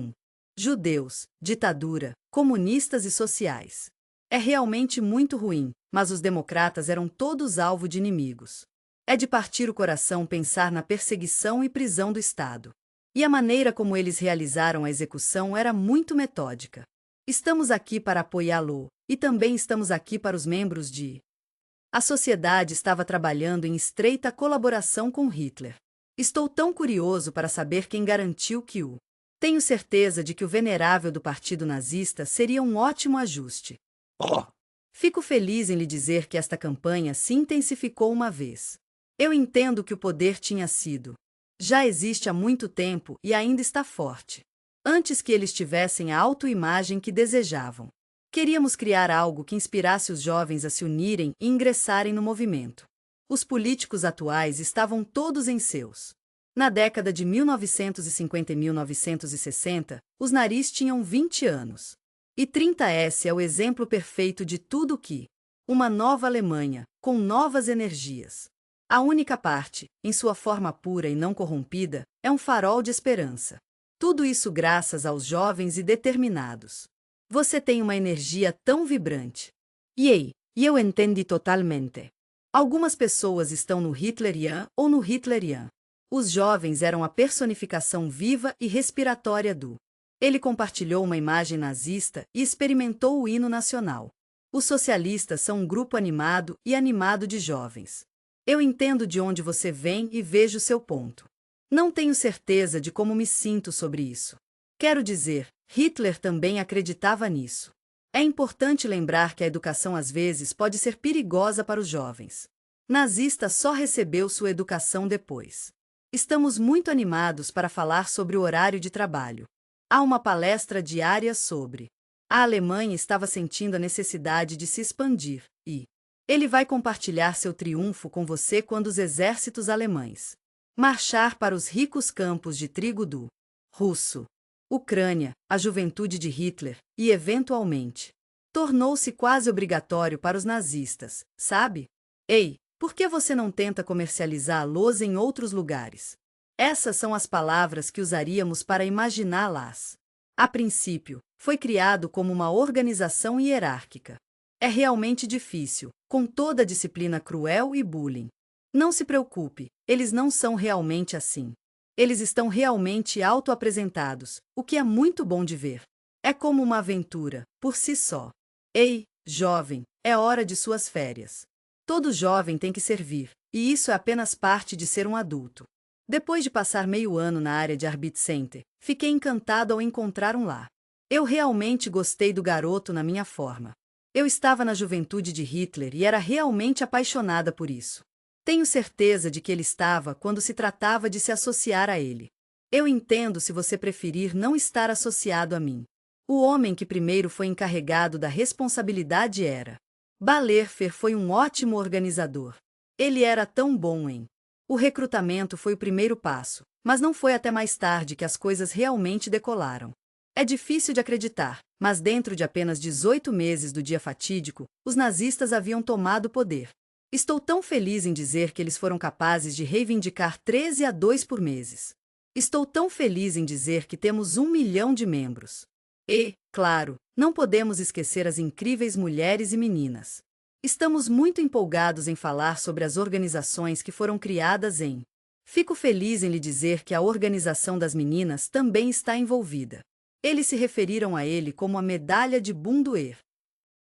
judeus, ditadura, comunistas e sociais. É realmente muito ruim, mas os democratas eram todos alvo de inimigos. É de partir o coração pensar na perseguição e prisão do Estado. E a maneira como eles realizaram a execução era muito metódica. Estamos aqui para apoiá-lo, e também estamos aqui para os membros de. A sociedade estava trabalhando em estreita colaboração com Hitler. Estou tão curioso para saber quem garantiu que o. Tenho certeza de que o venerável do Partido Nazista seria um ótimo ajuste. Fico feliz em lhe dizer que esta campanha se intensificou uma vez. Eu entendo que o poder tinha sido. Já existe há muito tempo e ainda está forte. Antes que eles tivessem a autoimagem que desejavam. Queríamos criar algo que inspirasse os jovens a se unirem e ingressarem no movimento. Os políticos atuais estavam todos em seus. Na década de 1950 e 1960, os naris tinham 20 anos. E 30S é o exemplo perfeito de tudo que uma nova Alemanha, com novas energias. A única parte, em sua forma pura e não corrompida, é um farol de esperança. Tudo isso graças aos jovens e determinados. Você tem uma energia tão vibrante. E eu entendi totalmente. Algumas pessoas estão no Hitlerian ou no Hitlerian. Os jovens eram a personificação viva e respiratória do. Ele compartilhou uma imagem nazista e experimentou o hino nacional. Os socialistas são um grupo animado e animado de jovens. Eu entendo de onde você vem e vejo seu ponto. Não tenho certeza de como me sinto sobre isso. Quero dizer, Hitler também acreditava nisso. É importante lembrar que a educação às vezes pode ser perigosa para os jovens. Nazista só recebeu sua educação depois. Estamos muito animados para falar sobre o horário de trabalho. Há uma palestra diária sobre. A Alemanha estava sentindo a necessidade de se expandir, e ele vai compartilhar seu triunfo com você quando os exércitos alemães marchar para os ricos campos de trigo do russo. Ucrânia, a juventude de Hitler, e eventualmente tornou-se quase obrigatório para os nazistas, sabe? Ei, por que você não tenta comercializá-los em outros lugares? Essas são as palavras que usaríamos para imaginá-las. A princípio, foi criado como uma organização hierárquica. É realmente difícil, com toda a disciplina cruel e bullying. Não se preocupe, eles não são realmente assim. Eles estão realmente auto-apresentados, o que é muito bom de ver. É como uma aventura, por si só. Ei, jovem, é hora de suas férias. Todo jovem tem que servir, e isso é apenas parte de ser um adulto. Depois de passar meio ano na área de Arbeitcenter, fiquei encantado ao encontrar um lá. Eu realmente gostei do garoto na minha forma. Eu estava na juventude de Hitler e era realmente apaixonada por isso. Tenho certeza de que ele estava quando se tratava de se associar a ele. Eu entendo se você preferir não estar associado a mim. O homem que primeiro foi encarregado da responsabilidade era. Balerfer foi um ótimo organizador. Ele era tão bom em. O recrutamento foi o primeiro passo, mas não foi até mais tarde que as coisas realmente decolaram. É difícil de acreditar, mas dentro de apenas 18 meses do dia fatídico, os nazistas haviam tomado o poder. Estou tão feliz em dizer que eles foram capazes de reivindicar 13 a 2 por meses. Estou tão feliz em dizer que temos 1 milhão de membros. E, claro, não podemos esquecer as incríveis mulheres e meninas. Estamos muito empolgados em falar sobre as organizações que foram criadas em. Fico feliz em lhe dizer que a organização das meninas também está envolvida. Eles se referiram a ele como a medalha de Bundoer.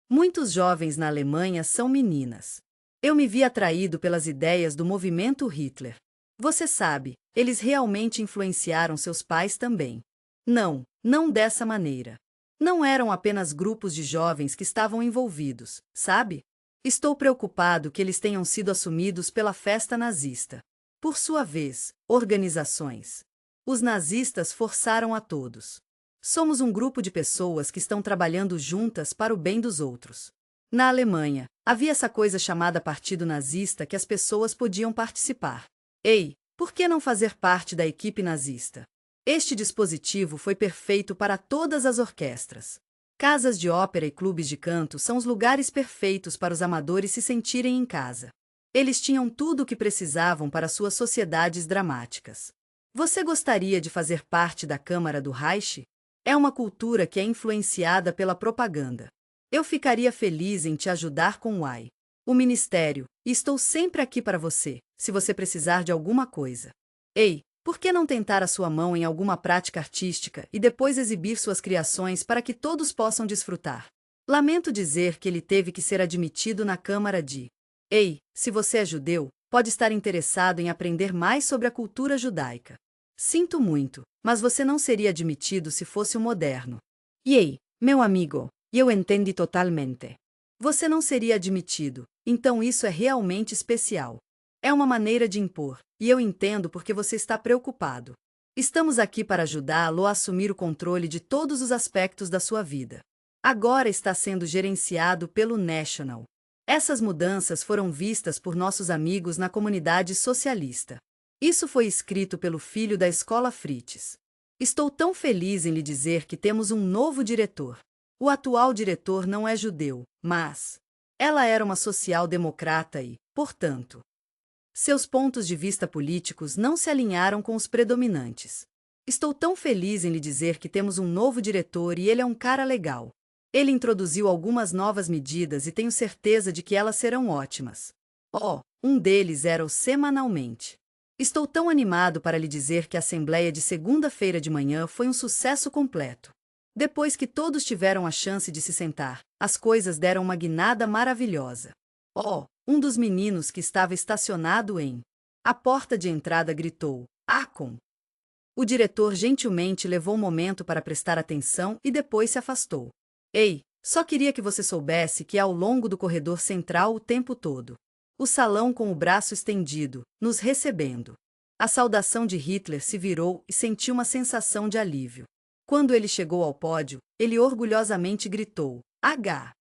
Muitos jovens na Alemanha são meninas. Eu me vi atraído pelas ideias do movimento Hitler. Você sabe, eles realmente influenciaram seus pais também. Não, não dessa maneira. Não eram apenas grupos de jovens que estavam envolvidos, sabe? Estou preocupado que eles tenham sido assumidos pela festa nazista. Por sua vez, organizações. Os nazistas forçaram a todos. Somos um grupo de pessoas que estão trabalhando juntas para o bem dos outros. Na Alemanha, havia essa coisa chamada Partido Nazista que as pessoas podiam participar. Ei, por que não fazer parte da equipe nazista? Este dispositivo foi perfeito para todas as orquestras. Casas de ópera e clubes de canto são os lugares perfeitos para os amadores se sentirem em casa. Eles tinham tudo o que precisavam para suas sociedades dramáticas. Você gostaria de fazer parte da Câmara do Reich? É uma cultura que é influenciada pela propaganda. Eu ficaria feliz em te ajudar com o Ministério, e estou sempre aqui para você, se você precisar de alguma coisa. Ei, por que não tentar a sua mão em alguma prática artística e depois exibir suas criações para que todos possam desfrutar? Lamento dizer que ele teve que ser admitido na Câmara de. Ei, se você é judeu, pode estar interessado em aprender mais sobre a cultura judaica. Sinto muito, mas você não seria admitido se fosse o moderno. Ei, meu amigo, eu entendi totalmente. Você não seria admitido, então isso é realmente especial. É uma maneira de impor, e eu entendo porque você está preocupado. Estamos aqui para ajudá-lo a assumir o controle de todos os aspectos da sua vida. Agora está sendo gerenciado pelo National. Essas mudanças foram vistas por nossos amigos na comunidade socialista. Isso foi escrito pelo filho da escola Fritz. Estou tão feliz em lhe dizer que temos um novo diretor. O atual diretor não é judeu, mas ela era uma social-democrata e, portanto, seus pontos de vista políticos não se alinharam com os predominantes. Estou tão feliz em lhe dizer que temos um novo diretor e ele é um cara legal. Ele introduziu algumas novas medidas e tenho certeza de que elas serão ótimas. Um deles era o semanalmente. Estou tão animado para lhe dizer que a assembleia de segunda-feira de manhã foi um sucesso completo. Depois que todos tiveram a chance de se sentar, as coisas deram uma guinada maravilhosa. Um dos meninos que estava estacionado em a porta de entrada gritou: Akon! O diretor gentilmente levou um momento para prestar atenção e depois se afastou. Ei, só queria que você soubesse que é ao longo do corredor central o tempo todo. O salão com o braço estendido, nos recebendo. A saudação de Hitler se virou e sentiu uma sensação de alívio. Quando ele chegou ao pódio, ele orgulhosamente gritou: H!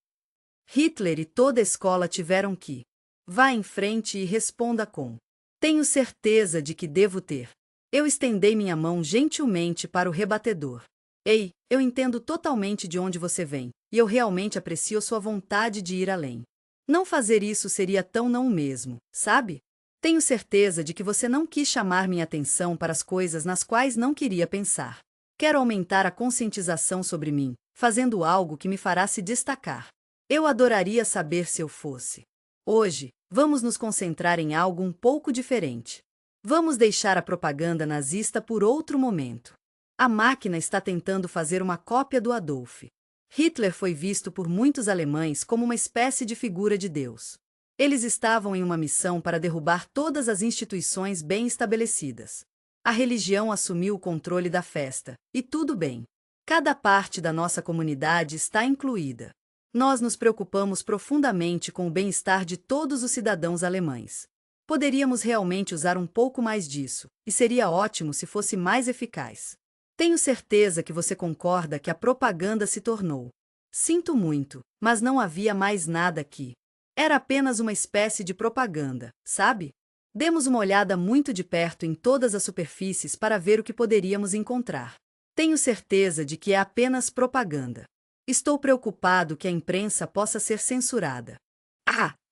Hitler e toda a escola tiveram que. Vá em frente e responda com. Tenho certeza de que devo ter. Eu estendei minha mão gentilmente para o rebatedor. Ei, eu entendo totalmente de onde você vem, e eu realmente aprecio sua vontade de ir além. Não fazer isso seria tão não mesmo, sabe? Tenho certeza de que você não quis chamar minha atenção para as coisas nas quais não queria pensar. Quero aumentar a conscientização sobre mim, fazendo algo que me fará se destacar. Eu adoraria saber se eu fosse. Hoje, vamos nos concentrar em algo um pouco diferente. Vamos deixar a propaganda nazista por outro momento. A máquina está tentando fazer uma cópia do Adolf. Hitler foi visto por muitos alemães como uma espécie de figura de Deus. Eles estavam em uma missão para derrubar todas as instituições bem estabelecidas. A religião assumiu o controle da festa, e tudo bem. Cada parte da nossa comunidade está incluída. Nós nos preocupamos profundamente com o bem-estar de todos os cidadãos alemães. Poderíamos realmente usar um pouco mais disso, e seria ótimo se fosse mais eficaz. Tenho certeza que você concorda que a propaganda se tornou. Sinto muito, mas não havia mais nada aqui. Era apenas uma espécie de propaganda, sabe? Demos uma olhada muito de perto em todas as superfícies para ver o que poderíamos encontrar. Tenho certeza de que é apenas propaganda. Estou preocupado que a imprensa possa ser censurada.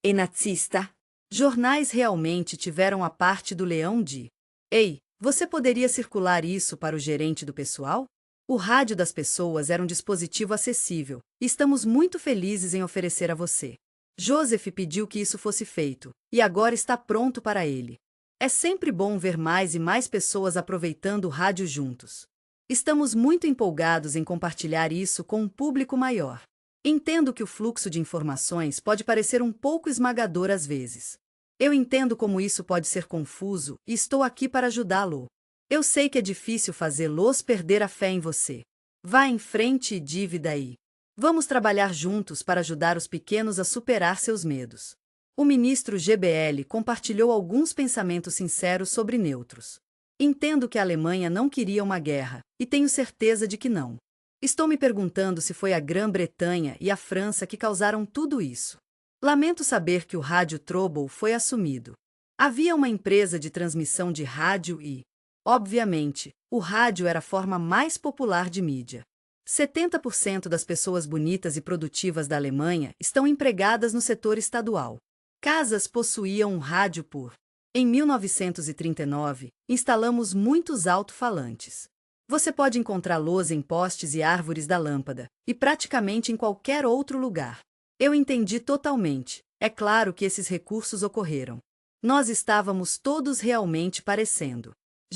É nazista? Jornais realmente tiveram a parte do leão de. Ei, você poderia circular isso para o gerente do pessoal? O rádio das pessoas era um dispositivo acessível, e estamos muito felizes em oferecer a você. Joseph pediu que isso fosse feito, e agora está pronto para ele. É sempre bom ver mais e mais pessoas aproveitando o rádio juntos. Estamos muito empolgados em compartilhar isso com um público maior. Entendo que o fluxo de informações pode parecer um pouco esmagador às vezes. Eu entendo como isso pode ser confuso e estou aqui para ajudá-lo. Eu sei que é difícil fazê-los perder a fé em você. Vá em frente e dívida aí. Vamos trabalhar juntos para ajudar os pequenos a superar seus medos. O ministro GBL compartilhou alguns pensamentos sinceros sobre neutros. Entendo que a Alemanha não queria uma guerra, e tenho certeza de que não. Estou me perguntando se foi a Grã-Bretanha e a França que causaram tudo isso. Lamento saber que o rádio Trouble foi assumido. Havia uma empresa de transmissão de rádio e, obviamente, o rádio era a forma mais popular de mídia. 70% das pessoas bonitas e produtivas da Alemanha estão empregadas no setor estadual. Casas possuíam um rádio por. Em 1939, instalamos muitos alto-falantes. Você pode encontrá-los em postes e árvores da lâmpada, e praticamente em qualquer outro lugar. Eu entendi totalmente. É claro que esses recursos ocorreram. Nós estávamos todos realmente parecendo.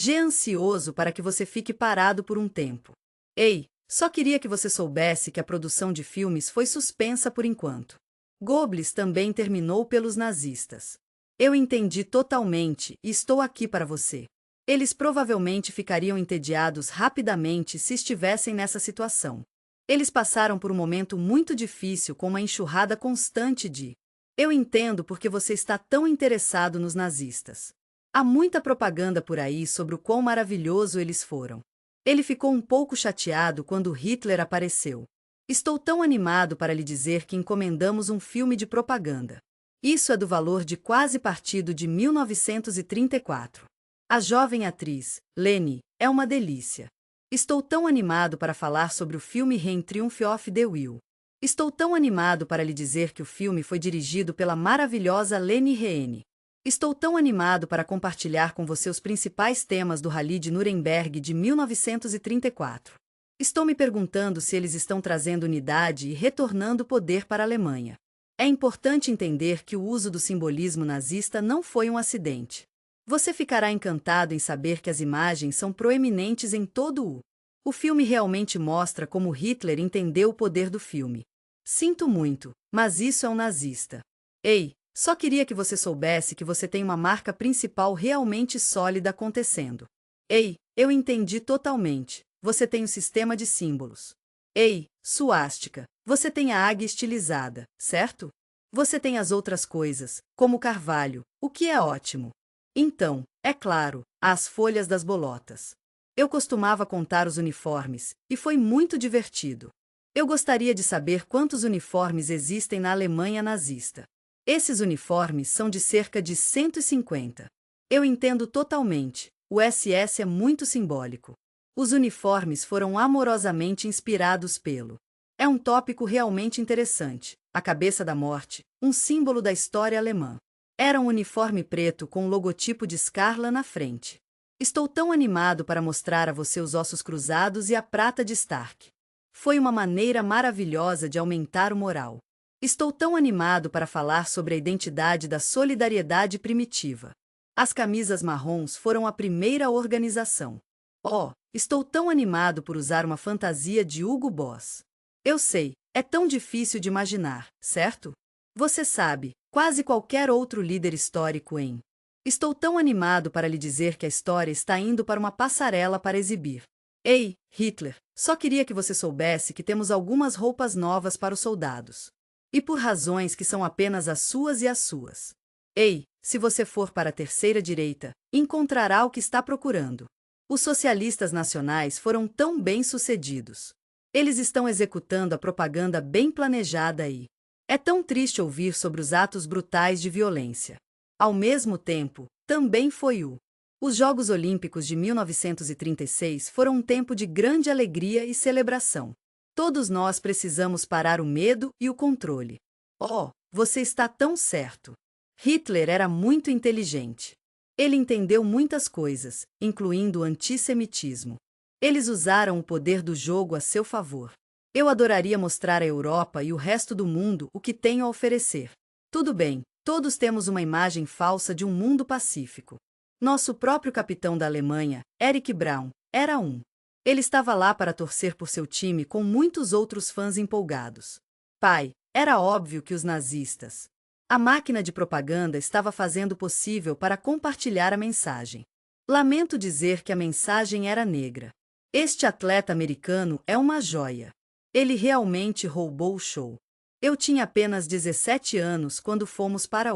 Ansioso para que você fique parado por um tempo. Ei, só queria que você soubesse que a produção de filmes foi suspensa por enquanto. Goebbels também terminou pelos nazistas. Eu entendi totalmente e estou aqui para você. Eles provavelmente ficariam entediados rapidamente se estivessem nessa situação. Eles passaram por um momento muito difícil com uma enxurrada constante de. Eu entendo porque você está tão interessado nos nazistas. Há muita propaganda por aí sobre o quão maravilhoso eles foram. Ele ficou um pouco chateado quando Hitler apareceu. Estou tão animado para lhe dizer que encomendamos um filme de propaganda. Isso é do valor de quase partido de 1934. A jovem atriz, Leni, é uma delícia. Estou tão animado para falar sobre o filme Rein Triumph of the Will. Estou tão animado para lhe dizer que o filme foi dirigido pela maravilhosa Leni Riefenstahl. Estou tão animado para compartilhar com você os principais temas do Rally de Nuremberg de 1934. Estou me perguntando se eles estão trazendo unidade e retornando poder para a Alemanha. É importante entender que o uso do simbolismo nazista não foi um acidente. Você ficará encantado em saber que as imagens são proeminentes em todo o filme realmente mostra como Hitler entendeu o poder do filme. Sinto muito, mas isso é um nazista. Ei, só queria que você soubesse que você tem uma marca principal realmente sólida acontecendo. Ei, eu entendi totalmente. Você tem o sistema de símbolos. Ei, suástica, você tem a águia estilizada, certo? Você tem as outras coisas, como o carvalho, o que é ótimo. Então, é claro, há as folhas das bolotas. Eu costumava contar os uniformes, e foi muito divertido. Eu gostaria de saber quantos uniformes existem na Alemanha nazista. Esses uniformes são de cerca de 150. Eu entendo totalmente, o SS é muito simbólico. Os uniformes foram amorosamente inspirados pelo. É um tópico realmente interessante. A cabeça da morte, um símbolo da história alemã. Era um uniforme preto com o logotipo de Scarla na frente. Estou tão animado para mostrar a você os ossos cruzados e a prata de Stark. Foi uma maneira maravilhosa de aumentar o moral. Estou tão animado para falar sobre a identidade da solidariedade primitiva. As camisas marrons foram a primeira organização. Oh, estou tão animado por usar uma fantasia de Hugo Boss. Eu sei, é tão difícil de imaginar, certo? Você sabe, quase qualquer outro líder histórico em. Estou tão animado para lhe dizer que a história está indo para uma passarela para exibir. Ei, Hitler, só queria que você soubesse que temos algumas roupas novas para os soldados. E por razões que são apenas as suas e as suas. Ei, se você for para a terceira direita, encontrará o que está procurando. Os socialistas nacionais foram tão bem-sucedidos. Eles estão executando a propaganda bem planejada e. É tão triste ouvir sobre os atos brutais de violência. Ao mesmo tempo, também foi o. Os Jogos Olímpicos de 1936 foram um tempo de grande alegria e celebração. Todos nós precisamos parar o medo e o controle. Oh, você está tão certo. Hitler era muito inteligente. Ele entendeu muitas coisas, incluindo o antissemitismo. Eles usaram o poder do jogo a seu favor. Eu adoraria mostrar à Europa e o resto do mundo o que tenho a oferecer. Tudo bem, todos temos uma imagem falsa de um mundo pacífico. Nosso próprio capitão da Alemanha, Eric Braun, era um. Ele estava lá para torcer por seu time com muitos outros fãs empolgados. Pai, era óbvio que os nazistas. A máquina de propaganda estava fazendo o possível para compartilhar a mensagem. Lamento dizer que a mensagem era negra. Este atleta americano é uma joia. Ele realmente roubou o show. Eu tinha apenas 17 anos quando fomos para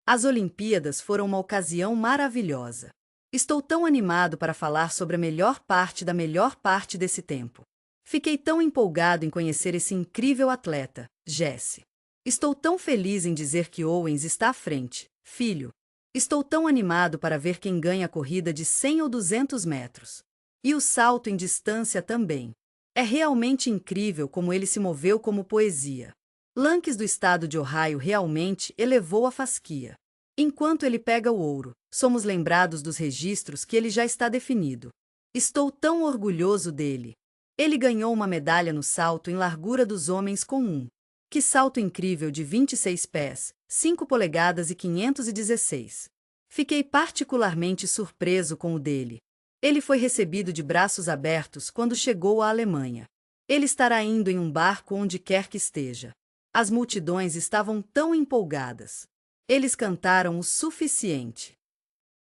As Olimpíadas foram uma ocasião maravilhosa. Estou tão animado para falar sobre a melhor parte desse tempo. Fiquei tão empolgado em conhecer esse incrível atleta, Jesse. Estou tão feliz em dizer que Owens está à frente, filho. Estou tão animado para ver quem ganha a corrida de 100 ou 200 metros. E o salto em distância também. É realmente incrível como ele se moveu como poesia. Lanques do estado de Ohio realmente elevou a fasquia. Enquanto ele pega o ouro, somos lembrados dos registros que ele já está definido. Estou tão orgulhoso dele. Ele ganhou uma medalha no salto em largura dos homens com Que salto incrível de 26 pés, 5 polegadas e 516. Fiquei particularmente surpreso com o dele. Ele foi recebido de braços abertos quando chegou à Alemanha. Ele estará indo em um barco onde quer que esteja. As multidões estavam tão empolgadas. Eles cantaram o suficiente.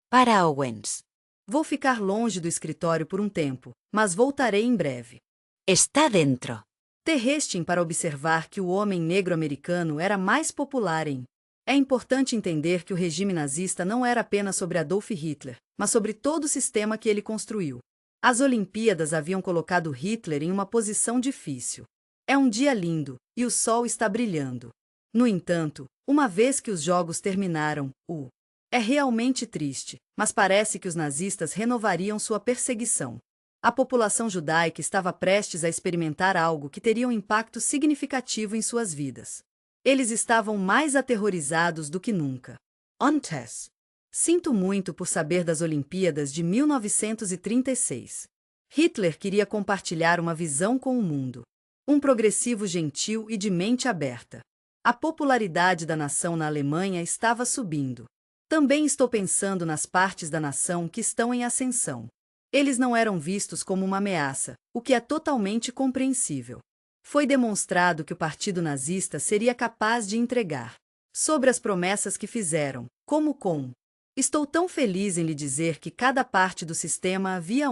Para Owens. Vou ficar longe do escritório por um tempo, mas voltarei em breve. Está dentro. Terrestre para observar que o homem negro americano era mais popular em. É importante entender que o regime nazista não era apenas sobre Adolf Hitler, mas sobre todo o sistema que ele construiu. As Olimpíadas haviam colocado Hitler em uma posição difícil. É um dia lindo, e o sol está brilhando. No entanto, uma vez que os jogos terminaram, É realmente triste, mas parece que os nazistas renovariam sua perseguição. A população judaica estava prestes a experimentar algo que teria um impacto significativo em suas vidas. Eles estavam mais aterrorizados do que nunca. Antes. Sinto muito por saber das Olimpíadas de 1936. Hitler queria compartilhar uma visão com o mundo. Um progressivo gentil e de mente aberta. A popularidade da nação na Alemanha estava subindo. Também estou pensando nas partes da nação que estão em ascensão. Eles não eram vistos como uma ameaça, o que é totalmente compreensível. Foi demonstrado que o partido nazista seria capaz de entregar. Sobre as promessas que fizeram, como com. Estou tão feliz em lhe dizer que cada parte do sistema havia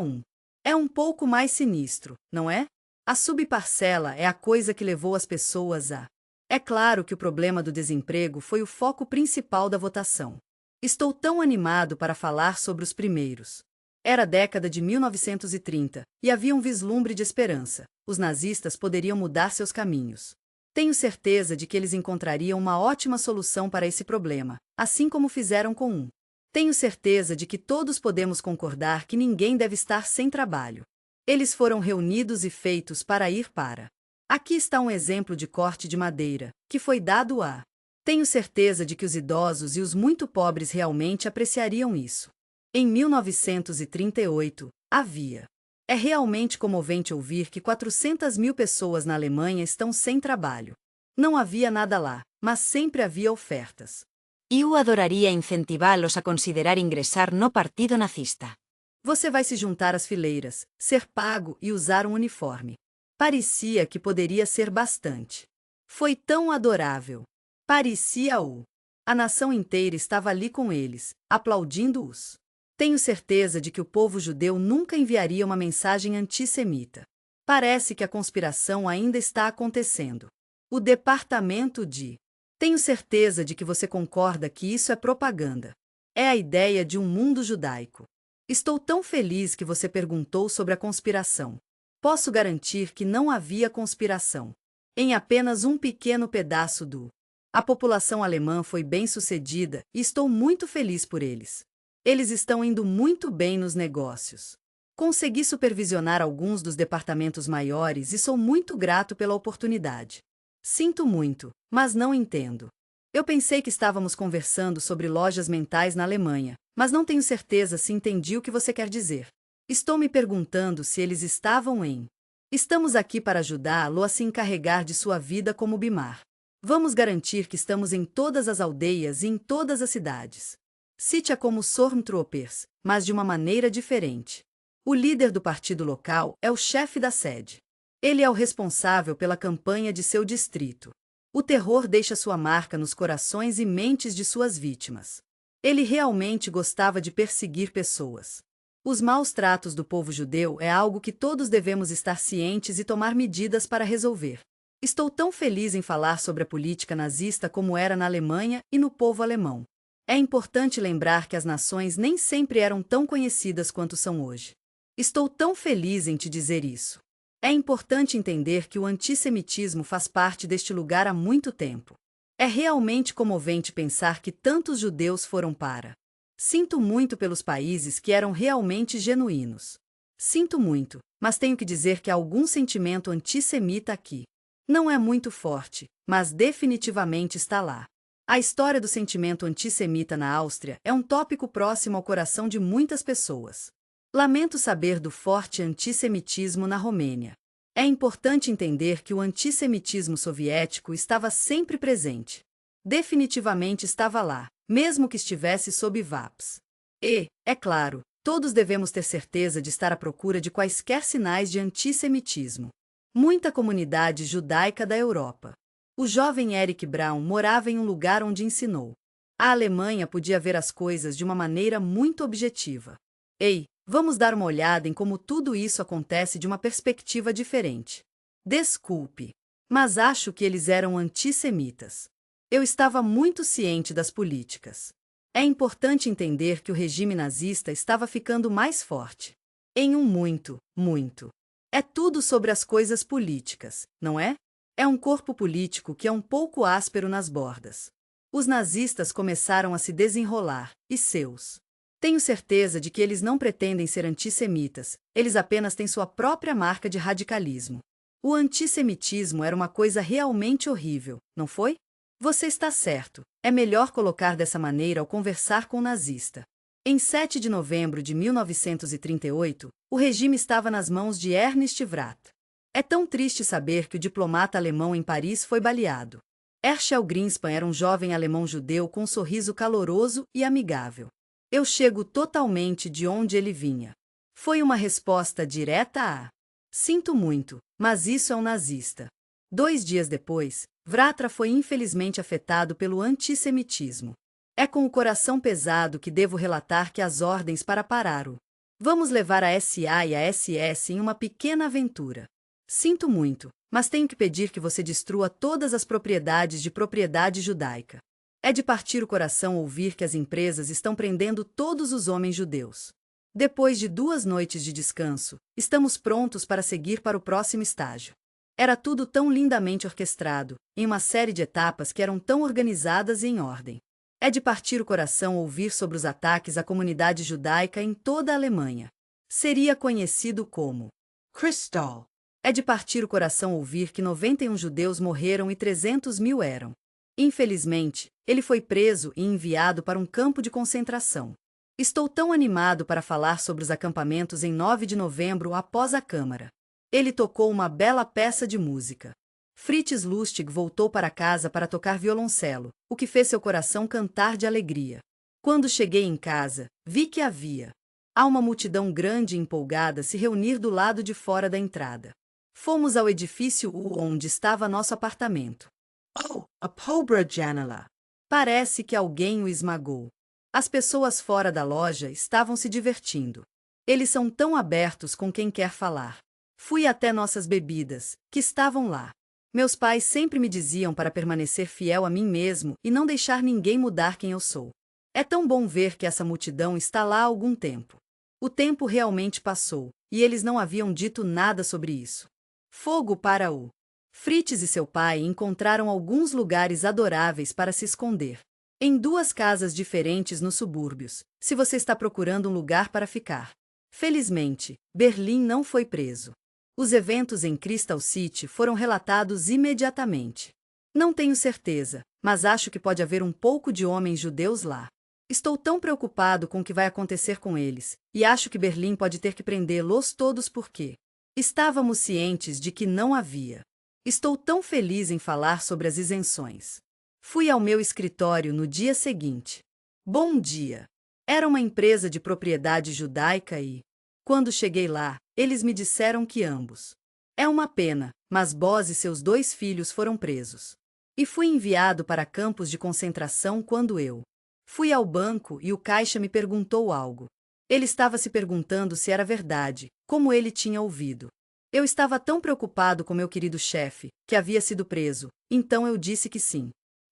É um pouco mais sinistro, não é? A subparcela é a coisa que levou as pessoas a. É claro que o problema do desemprego foi o foco principal da votação. Estou tão animado para falar sobre os primeiros. Era a década de 1930, e havia um vislumbre de esperança. Os nazistas poderiam mudar seus caminhos. Tenho certeza de que eles encontrariam uma ótima solução para esse problema, assim como fizeram com Tenho certeza de que todos podemos concordar que ninguém deve estar sem trabalho. Eles foram reunidos e feitos para ir para. Aqui está um exemplo de corte de madeira, que foi dado a. Tenho certeza de que os idosos e os muito pobres realmente apreciariam isso. Em 1938, havia. É realmente comovente ouvir que 400.000 pessoas na Alemanha estão sem trabalho. Não havia nada lá, mas sempre havia ofertas. Eu adoraria incentivá-los a considerar ingressar no partido nazista. Você vai se juntar às fileiras, ser pago e usar um uniforme. Parecia que poderia ser bastante. Foi tão adorável. Parecia A nação inteira estava ali com eles, aplaudindo-os. Tenho certeza de que o povo judeu nunca enviaria uma mensagem antissemita. Parece que a conspiração ainda está acontecendo. O departamento de. Tenho certeza de que você concorda que isso é propaganda. É a ideia de um mundo judaico. Estou tão feliz que você perguntou sobre a conspiração. Posso garantir que não havia conspiração. Em apenas um pequeno pedaço do. A população alemã foi bem-sucedida e estou muito feliz por eles. Eles estão indo muito bem nos negócios. Consegui supervisionar alguns dos departamentos maiores e sou muito grato pela oportunidade. Sinto muito, mas não entendo. Eu pensei que estávamos conversando sobre lojas mentais na Alemanha, mas não tenho certeza se entendi o que você quer dizer. Estou me perguntando se eles estavam em. Estamos aqui para ajudá-lo a se encarregar de sua vida como Bimar. Vamos garantir que estamos em todas as aldeias e em todas as cidades. Cite-a como Stormtroopers, mas de uma maneira diferente. O líder do partido local é o chefe da sede. Ele é o responsável pela campanha de seu distrito. O terror deixa sua marca nos corações e mentes de suas vítimas. Ele realmente gostava de perseguir pessoas. Os maus tratos do povo judeu é algo que todos devemos estar cientes e tomar medidas para resolver. Estou tão feliz em falar sobre a política nazista como era na Alemanha e no povo alemão. É importante lembrar que as nações nem sempre eram tão conhecidas quanto são hoje. Estou tão feliz em te dizer isso. É importante entender que o antissemitismo faz parte deste lugar há muito tempo. É realmente comovente pensar que tantos judeus foram para. Sinto muito pelos países que eram realmente genuínos. Sinto muito, mas tenho que dizer que há algum sentimento antissemita aqui. Não é muito forte, mas definitivamente está lá. A história do sentimento antissemita na Áustria é um tópico próximo ao coração de muitas pessoas. Lamento saber do forte antissemitismo na Romênia. É importante entender que o antissemitismo soviético estava sempre presente. Definitivamente estava lá, mesmo que estivesse sob VAPS. E, é claro, todos devemos ter certeza de estar à procura de quaisquer sinais de antissemitismo. Muita comunidade judaica da Europa. O jovem Eric Braun morava em um lugar onde ensinou. A Alemanha podia ver as coisas de uma maneira muito objetiva. Ei, vamos dar uma olhada em como tudo isso acontece de uma perspectiva diferente. Desculpe, mas acho que eles eram antissemitas. Eu estava muito ciente das políticas. É importante entender que o regime nazista estava ficando mais forte. Em um muito. É tudo sobre as coisas políticas, não é? É um corpo político que é um pouco áspero nas bordas. Os nazistas começaram a se desenrolar, e seus. Tenho certeza de que eles não pretendem ser antissemitas, eles apenas têm sua própria marca de radicalismo. O antissemitismo era uma coisa realmente horrível, não foi? Você está certo, é melhor colocar dessa maneira ao conversar com o nazista. Em 7 de novembro de 1938, o regime estava nas mãos de Ernst Wrath. É tão triste saber que o diplomata alemão em Paris foi baleado. Herschel Greenspan era um jovem alemão judeu com um sorriso caloroso e amigável. Eu chego totalmente de onde ele vinha. Foi uma resposta direta a: sinto muito, mas isso é um nazista. 2 dias depois, Vratra foi infelizmente afetado pelo antissemitismo. É com o coração pesado que devo relatar que as ordens para parar o vamos levar a SA e a SS em uma pequena aventura. Sinto muito, mas tenho que pedir que você destrua todas as propriedades de propriedade judaica. É de partir o coração ouvir que as empresas estão prendendo todos os homens judeus. Depois de 2 noites de descanso, estamos prontos para seguir para o próximo estágio. Era tudo tão lindamente orquestrado, em uma série de etapas que eram tão organizadas e em ordem. É de partir o coração ouvir sobre os ataques à comunidade judaica em toda a Alemanha. Seria conhecido como Kristall. É de partir o coração ouvir que 91 judeus morreram e 300.000 eram. Infelizmente, ele foi preso e enviado para um campo de concentração. Estou tão animado para falar sobre os acampamentos em 9 de novembro após a Câmara. Ele tocou uma bela peça de música. Fritz Lustig voltou para casa para tocar violoncelo, o que fez seu coração cantar de alegria. Quando cheguei em casa, vi que havia uma multidão grande e empolgada se reunir do lado de fora da entrada. Fomos ao edifício U onde estava nosso apartamento. Oh, a pobre janela. Parece que alguém o esmagou. As pessoas fora da loja estavam se divertindo. Eles são tão abertos com quem quer falar. Fui até nossas bebidas, que estavam lá. Meus pais sempre me diziam para permanecer fiel a mim mesmo e não deixar ninguém mudar quem eu sou. É tão bom ver que essa multidão está lá há algum tempo. O tempo realmente passou, e eles não haviam dito nada sobre isso. Fogo para o Fritz e seu pai encontraram alguns lugares adoráveis para se esconder. Em 2 casas diferentes nos subúrbios, se você está procurando um lugar para ficar. Felizmente, Berlim não foi preso. Os eventos em Crystal City foram relatados imediatamente. Não tenho certeza, mas acho que pode haver um pouco de homens judeus lá. Estou tão preocupado com o que vai acontecer com eles, e acho que Berlim pode ter que prendê-los todos porque estávamos cientes de que não havia. Estou tão feliz em falar sobre as isenções. Fui ao meu escritório no dia seguinte. Bom dia! Era uma empresa de propriedade judaica e, quando cheguei lá, eles me disseram que ambos. É uma pena, mas Boz e seus 2 filhos foram presos. E fui enviado para campos de concentração quando eu fui ao banco e o caixa me perguntou algo. Ele estava se perguntando se era verdade, como ele tinha ouvido. Eu estava tão preocupado com meu querido chefe, que havia sido preso, então eu disse que sim.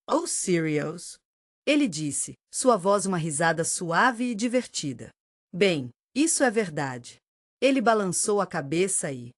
Oh, serious? Ele disse, sua voz uma risada suave e divertida. Bem, isso é verdade. Ele balançou a cabeça e...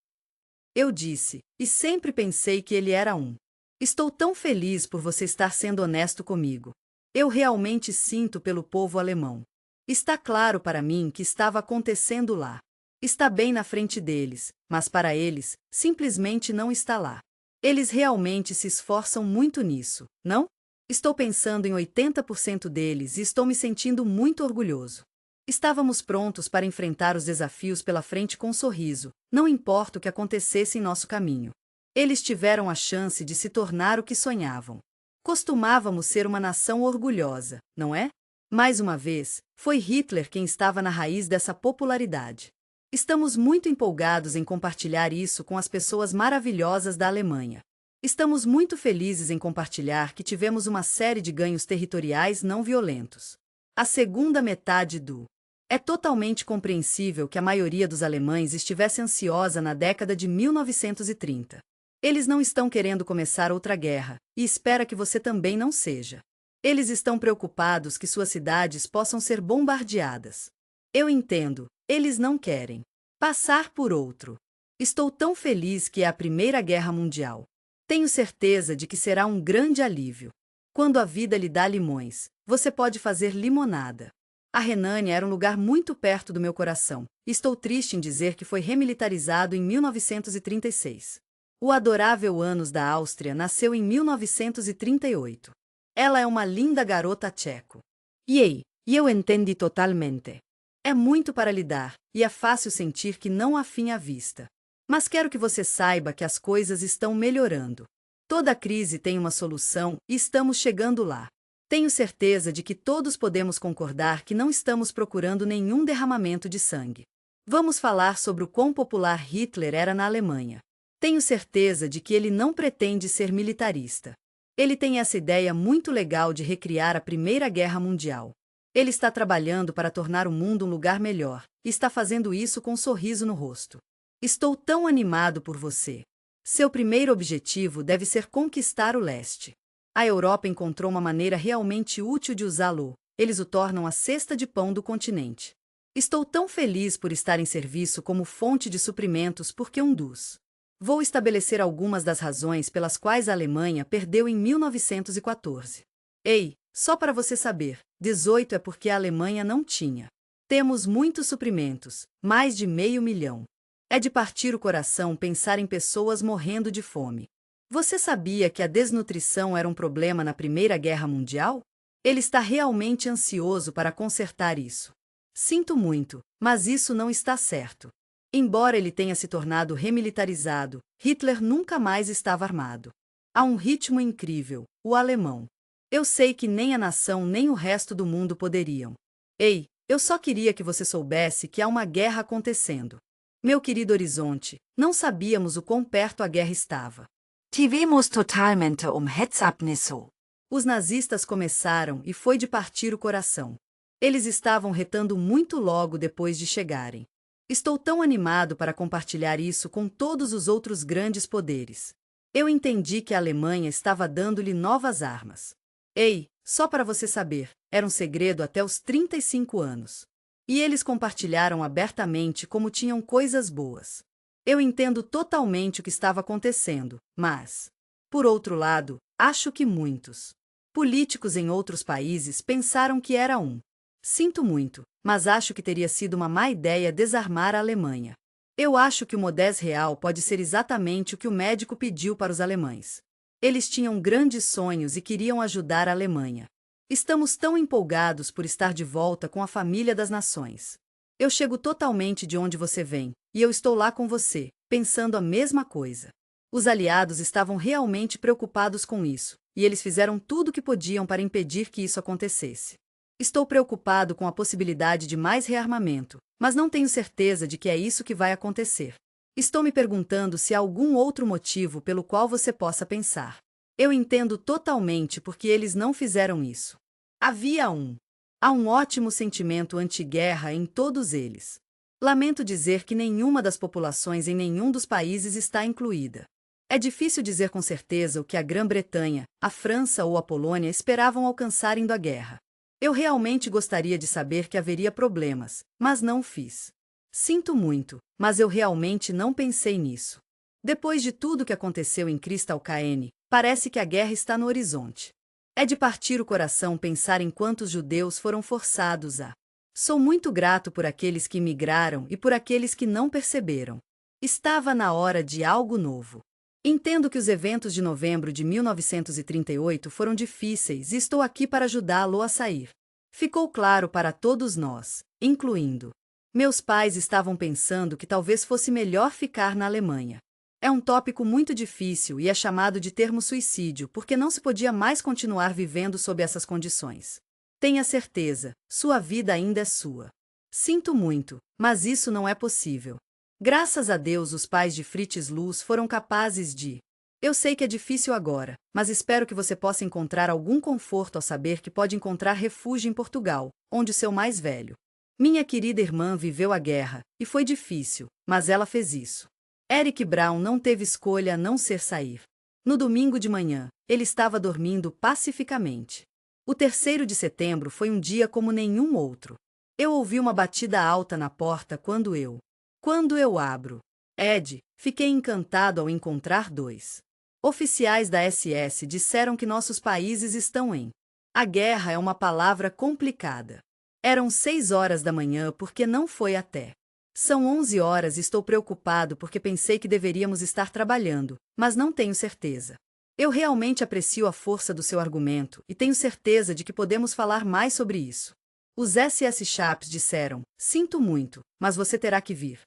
Eu disse, e sempre pensei que ele era um. Estou tão feliz por você estar sendo honesto comigo. Eu realmente sinto pelo povo alemão. Está claro para mim que estava acontecendo lá. Está bem na frente deles, mas para eles, simplesmente não está lá. Eles realmente se esforçam muito nisso, não? Estou pensando em 80% deles e estou me sentindo muito orgulhoso. Estávamos prontos para enfrentar os desafios pela frente com um sorriso, não importa o que acontecesse em nosso caminho. Eles tiveram a chance de se tornar o que sonhavam. Costumávamos ser uma nação orgulhosa, não é? Mais uma vez, foi Hitler quem estava na raiz dessa popularidade. Estamos muito empolgados em compartilhar isso com as pessoas maravilhosas da Alemanha. Estamos muito felizes em compartilhar que tivemos uma série de ganhos territoriais não violentos. A segunda metade do... É totalmente compreensível que a maioria dos alemães estivesse ansiosa na década de 1930. Eles não estão querendo começar outra guerra, e espera que você também não seja. Eles estão preocupados que suas cidades possam ser bombardeadas. Eu entendo, eles não querem passar por outro. Estou tão feliz que é a Primeira Guerra Mundial. Tenho certeza de que será um grande alívio. Quando a vida lhe dá limões, você pode fazer limonada. A Renânia era um lugar muito perto do meu coração. Estou triste em dizer que foi remilitarizado em 1936. O adorável Anos da Áustria nasceu em 1938. Ela é uma linda garota tcheco. E eu entendi totalmente. É muito para lidar, e é fácil sentir que não há fim à vista. Mas quero que você saiba que as coisas estão melhorando. Toda crise tem uma solução e estamos chegando lá. Tenho certeza de que todos podemos concordar que não estamos procurando nenhum derramamento de sangue. Vamos falar sobre o quão popular Hitler era na Alemanha. Tenho certeza de que ele não pretende ser militarista. Ele tem essa ideia muito legal de recriar a Primeira Guerra Mundial. Ele está trabalhando para tornar o mundo um lugar melhor, e está fazendo isso com um sorriso no rosto. Estou tão animado por você. Seu primeiro objetivo deve ser conquistar o leste. A Europa encontrou uma maneira realmente útil de usá-lo. Eles o tornam a cesta de pão do continente. Estou tão feliz por estar em serviço como fonte de suprimentos porque Vou estabelecer algumas das razões pelas quais a Alemanha perdeu em 1914. Ei, só para você saber, 18 é porque a Alemanha não tinha. Temos muitos suprimentos, mais de 500 mil. É de partir o coração pensar em pessoas morrendo de fome. Você sabia que a desnutrição era um problema na Primeira Guerra Mundial? Ele está realmente ansioso para consertar isso. Sinto muito, mas isso não está certo. Embora ele tenha se tornado remilitarizado, Hitler nunca mais estava armado. Há um ritmo incrível, o alemão. Eu sei que nem a nação nem o resto do mundo poderiam. Ei, eu só queria que você soubesse que há uma guerra acontecendo. Meu querido Horizonte, não sabíamos o quão perto a guerra estava. Tivemos totalmente Hetzabnisso. Os nazistas começaram e foi de partir o coração. Eles estavam retando muito logo depois de chegarem. Estou tão animado para compartilhar isso com todos os outros grandes poderes. Eu entendi que a Alemanha estava dando-lhe novas armas. Ei, só para você saber, era um segredo até os 35 anos. E eles compartilharam abertamente como tinham coisas boas. Eu entendo totalmente o que estava acontecendo, mas, por outro lado, acho que muitos políticos em outros países pensaram que era um. Sinto muito, mas acho que teria sido uma má ideia desarmar a Alemanha. Eu acho que o Modés Real pode ser exatamente o que o médico pediu para os alemães. Eles tinham grandes sonhos e queriam ajudar a Alemanha. Estamos tão empolgados por estar de volta com a família das nações. Eu chego totalmente de onde você vem, e eu estou lá com você, pensando a mesma coisa. Os aliados estavam realmente preocupados com isso, e eles fizeram tudo o que podiam para impedir que isso acontecesse. Estou preocupado com a possibilidade de mais rearmamento, mas não tenho certeza de que é isso que vai acontecer. Estou me perguntando se há algum outro motivo pelo qual você possa pensar. Eu entendo totalmente porque eles não fizeram isso. Há um ótimo sentimento anti-guerra em todos eles. Lamento dizer que nenhuma das populações em nenhum dos países está incluída. É difícil dizer com certeza o que a Grã-Bretanha, a França ou a Polônia esperavam alcançar indo à guerra. Eu realmente gostaria de saber que haveria problemas, mas não fiz. Sinto muito, mas eu realmente não pensei nisso. Depois de tudo que aconteceu em Krystalkane, parece que a guerra está no horizonte. É de partir o coração pensar em quantos judeus foram forçados a. Sou muito grato por aqueles que migraram e por aqueles que não perceberam. Estava na hora de algo novo. Entendo que os eventos de novembro de 1938 foram difíceis e estou aqui para ajudá-lo a sair. Ficou claro para todos nós, incluindo. Meus pais estavam pensando que talvez fosse melhor ficar na Alemanha. É um tópico muito difícil e é chamado de termo suicídio porque não se podia mais continuar vivendo sob essas condições. Tenha certeza, sua vida ainda é sua. Sinto muito, mas isso não é possível. Graças a Deus os pais de Fritz Luz foram capazes de. Eu sei que é difícil agora, mas espero que você possa encontrar algum conforto ao saber que pode encontrar refúgio em Portugal, onde seu mais velho. Minha querida irmã viveu a guerra, e foi difícil, mas ela fez isso. Eric Brown não teve escolha a não ser sair. No domingo de manhã, ele estava dormindo pacificamente. O 3º de setembro foi um dia como nenhum outro. Eu ouvi uma batida alta na porta quando eu abro. Ed, fiquei encantado ao encontrar 2 oficiais da SS disseram que nossos países estão em. A guerra é uma palavra complicada. Eram 6 horas da manhã porque não foi até. São 11 horas e estou preocupado porque pensei que deveríamos estar trabalhando, mas não tenho certeza. Eu realmente aprecio a força do seu argumento e tenho certeza de que podemos falar mais sobre isso. Os SS Chaps disseram, sinto muito, mas você terá que vir.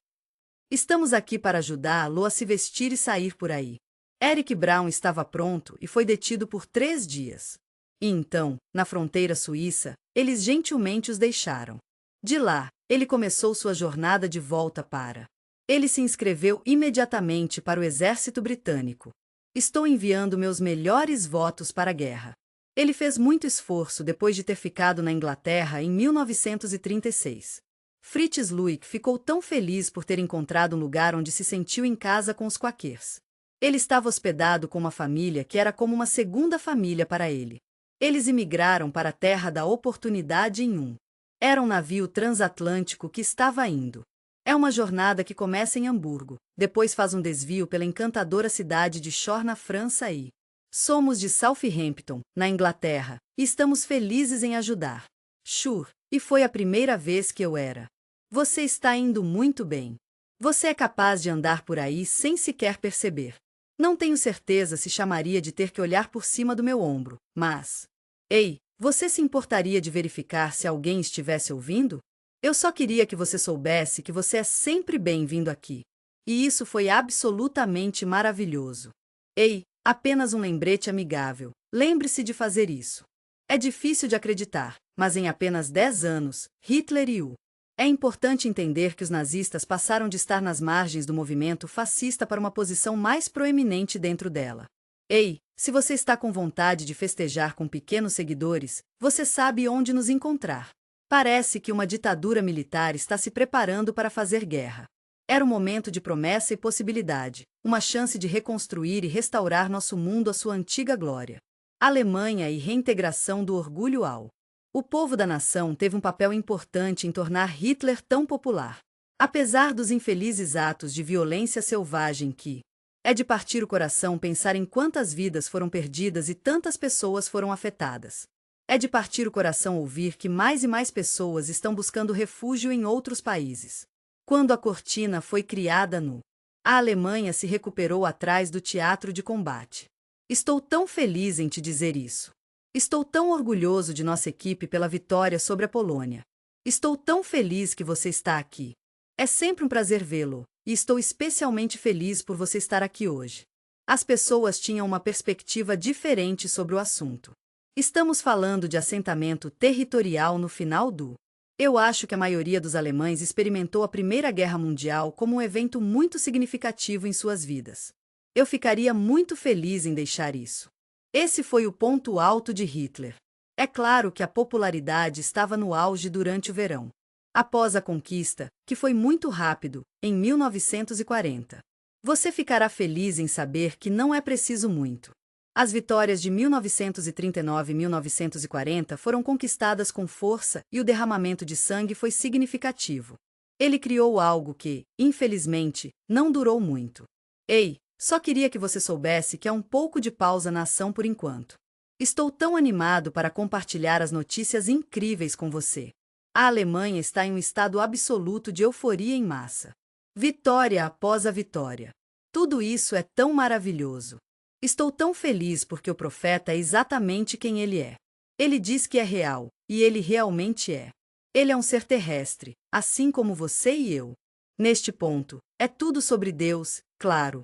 Estamos aqui para ajudá-lo a se vestir e sair por aí. Eric Brown estava pronto e foi detido por 3 dias. E então, na fronteira suíça, eles gentilmente os deixaram. De lá, ele começou sua jornada de volta para. Ele se inscreveu imediatamente para o exército britânico. Estou enviando meus melhores votos para a guerra. Ele fez muito esforço depois de ter ficado na Inglaterra em 1936. Fritz Luik ficou tão feliz por ter encontrado um lugar onde se sentiu em casa com os Quakers. Ele estava hospedado com uma família que era como uma segunda família para ele. Eles imigraram para a Terra da Oportunidade em um. Era um navio transatlântico que estava indo. É uma jornada que começa em Hamburgo, depois faz um desvio pela encantadora cidade de Shore na França e. Somos de Southampton, na Inglaterra, e estamos felizes em ajudar. Sure, e foi a primeira vez que eu era. Você está indo muito bem. Você é capaz de andar por aí sem sequer perceber. Não tenho certeza se chamaria de ter que olhar por cima do meu ombro, mas... Ei, você se importaria de verificar se alguém estivesse ouvindo? Eu só queria que você soubesse que você é sempre bem-vindo aqui. E isso foi absolutamente maravilhoso. Ei, apenas um lembrete amigável. Lembre-se de fazer isso. É difícil de acreditar, mas em apenas 10 anos, Hitler e o. É importante entender que os nazistas passaram de estar nas margens do movimento fascista para uma posição mais proeminente dentro dela. Ei, se você está com vontade de festejar com pequenos seguidores, você sabe onde nos encontrar. Parece que uma ditadura militar está se preparando para fazer guerra. Era um momento de promessa e possibilidade, uma chance de reconstruir e restaurar nosso mundo à sua antiga glória. Alemanha e reintegração do orgulho ao. O povo da nação teve um papel importante em tornar Hitler tão popular. Apesar dos infelizes atos de violência selvagem que... É de partir o coração pensar em quantas vidas foram perdidas e tantas pessoas foram afetadas. É de partir o coração ouvir que mais e mais pessoas estão buscando refúgio em outros países. Quando a cortina foi criada no... A Alemanha se recuperou atrás do teatro de combate. Estou tão feliz em te dizer isso. Estou tão orgulhoso de nossa equipe pela vitória sobre a Polônia. Estou tão feliz que você está aqui. É sempre um prazer vê-lo, e estou especialmente feliz por você estar aqui hoje. As pessoas tinham uma perspectiva diferente sobre o assunto. Estamos falando de assentamento territorial no final do. Eu acho que a maioria dos alemães experimentou a Primeira Guerra Mundial como um evento muito significativo em suas vidas. Eu ficaria muito feliz em deixar isso. Esse foi o ponto alto de Hitler. É claro que a popularidade estava no auge durante o verão. Após a conquista, que foi muito rápido, em 1940. Você ficará feliz em saber que não é preciso muito. As vitórias de 1939 e 1940 foram conquistadas com força e o derramamento de sangue foi significativo. Ele criou algo que, infelizmente, não durou muito. Ei, só queria que você soubesse que há um pouco de pausa na ação por enquanto. Estou tão animado para compartilhar as notícias incríveis com você. A Alemanha está em um estado absoluto de euforia em massa. Vitória após a vitória. Tudo isso é tão maravilhoso. Estou tão feliz porque o profeta é exatamente quem ele é. Ele diz que é real, e ele realmente é. Ele é um ser terrestre, assim como você e eu. Neste ponto, é tudo sobre Deus, claro,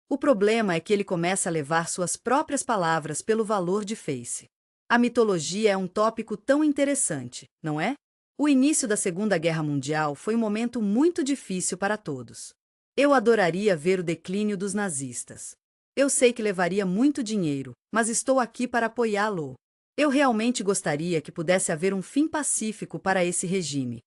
O problema é que ele começa a levar suas próprias palavras pelo valor de face. A mitologia é um tópico tão interessante, não é? O início da Segunda Guerra Mundial foi um momento muito difícil para todos. Eu adoraria ver o declínio dos nazistas. Eu sei que levaria muito dinheiro, mas estou aqui para apoiá-lo. Eu realmente gostaria que pudesse haver um fim pacífico para esse regime.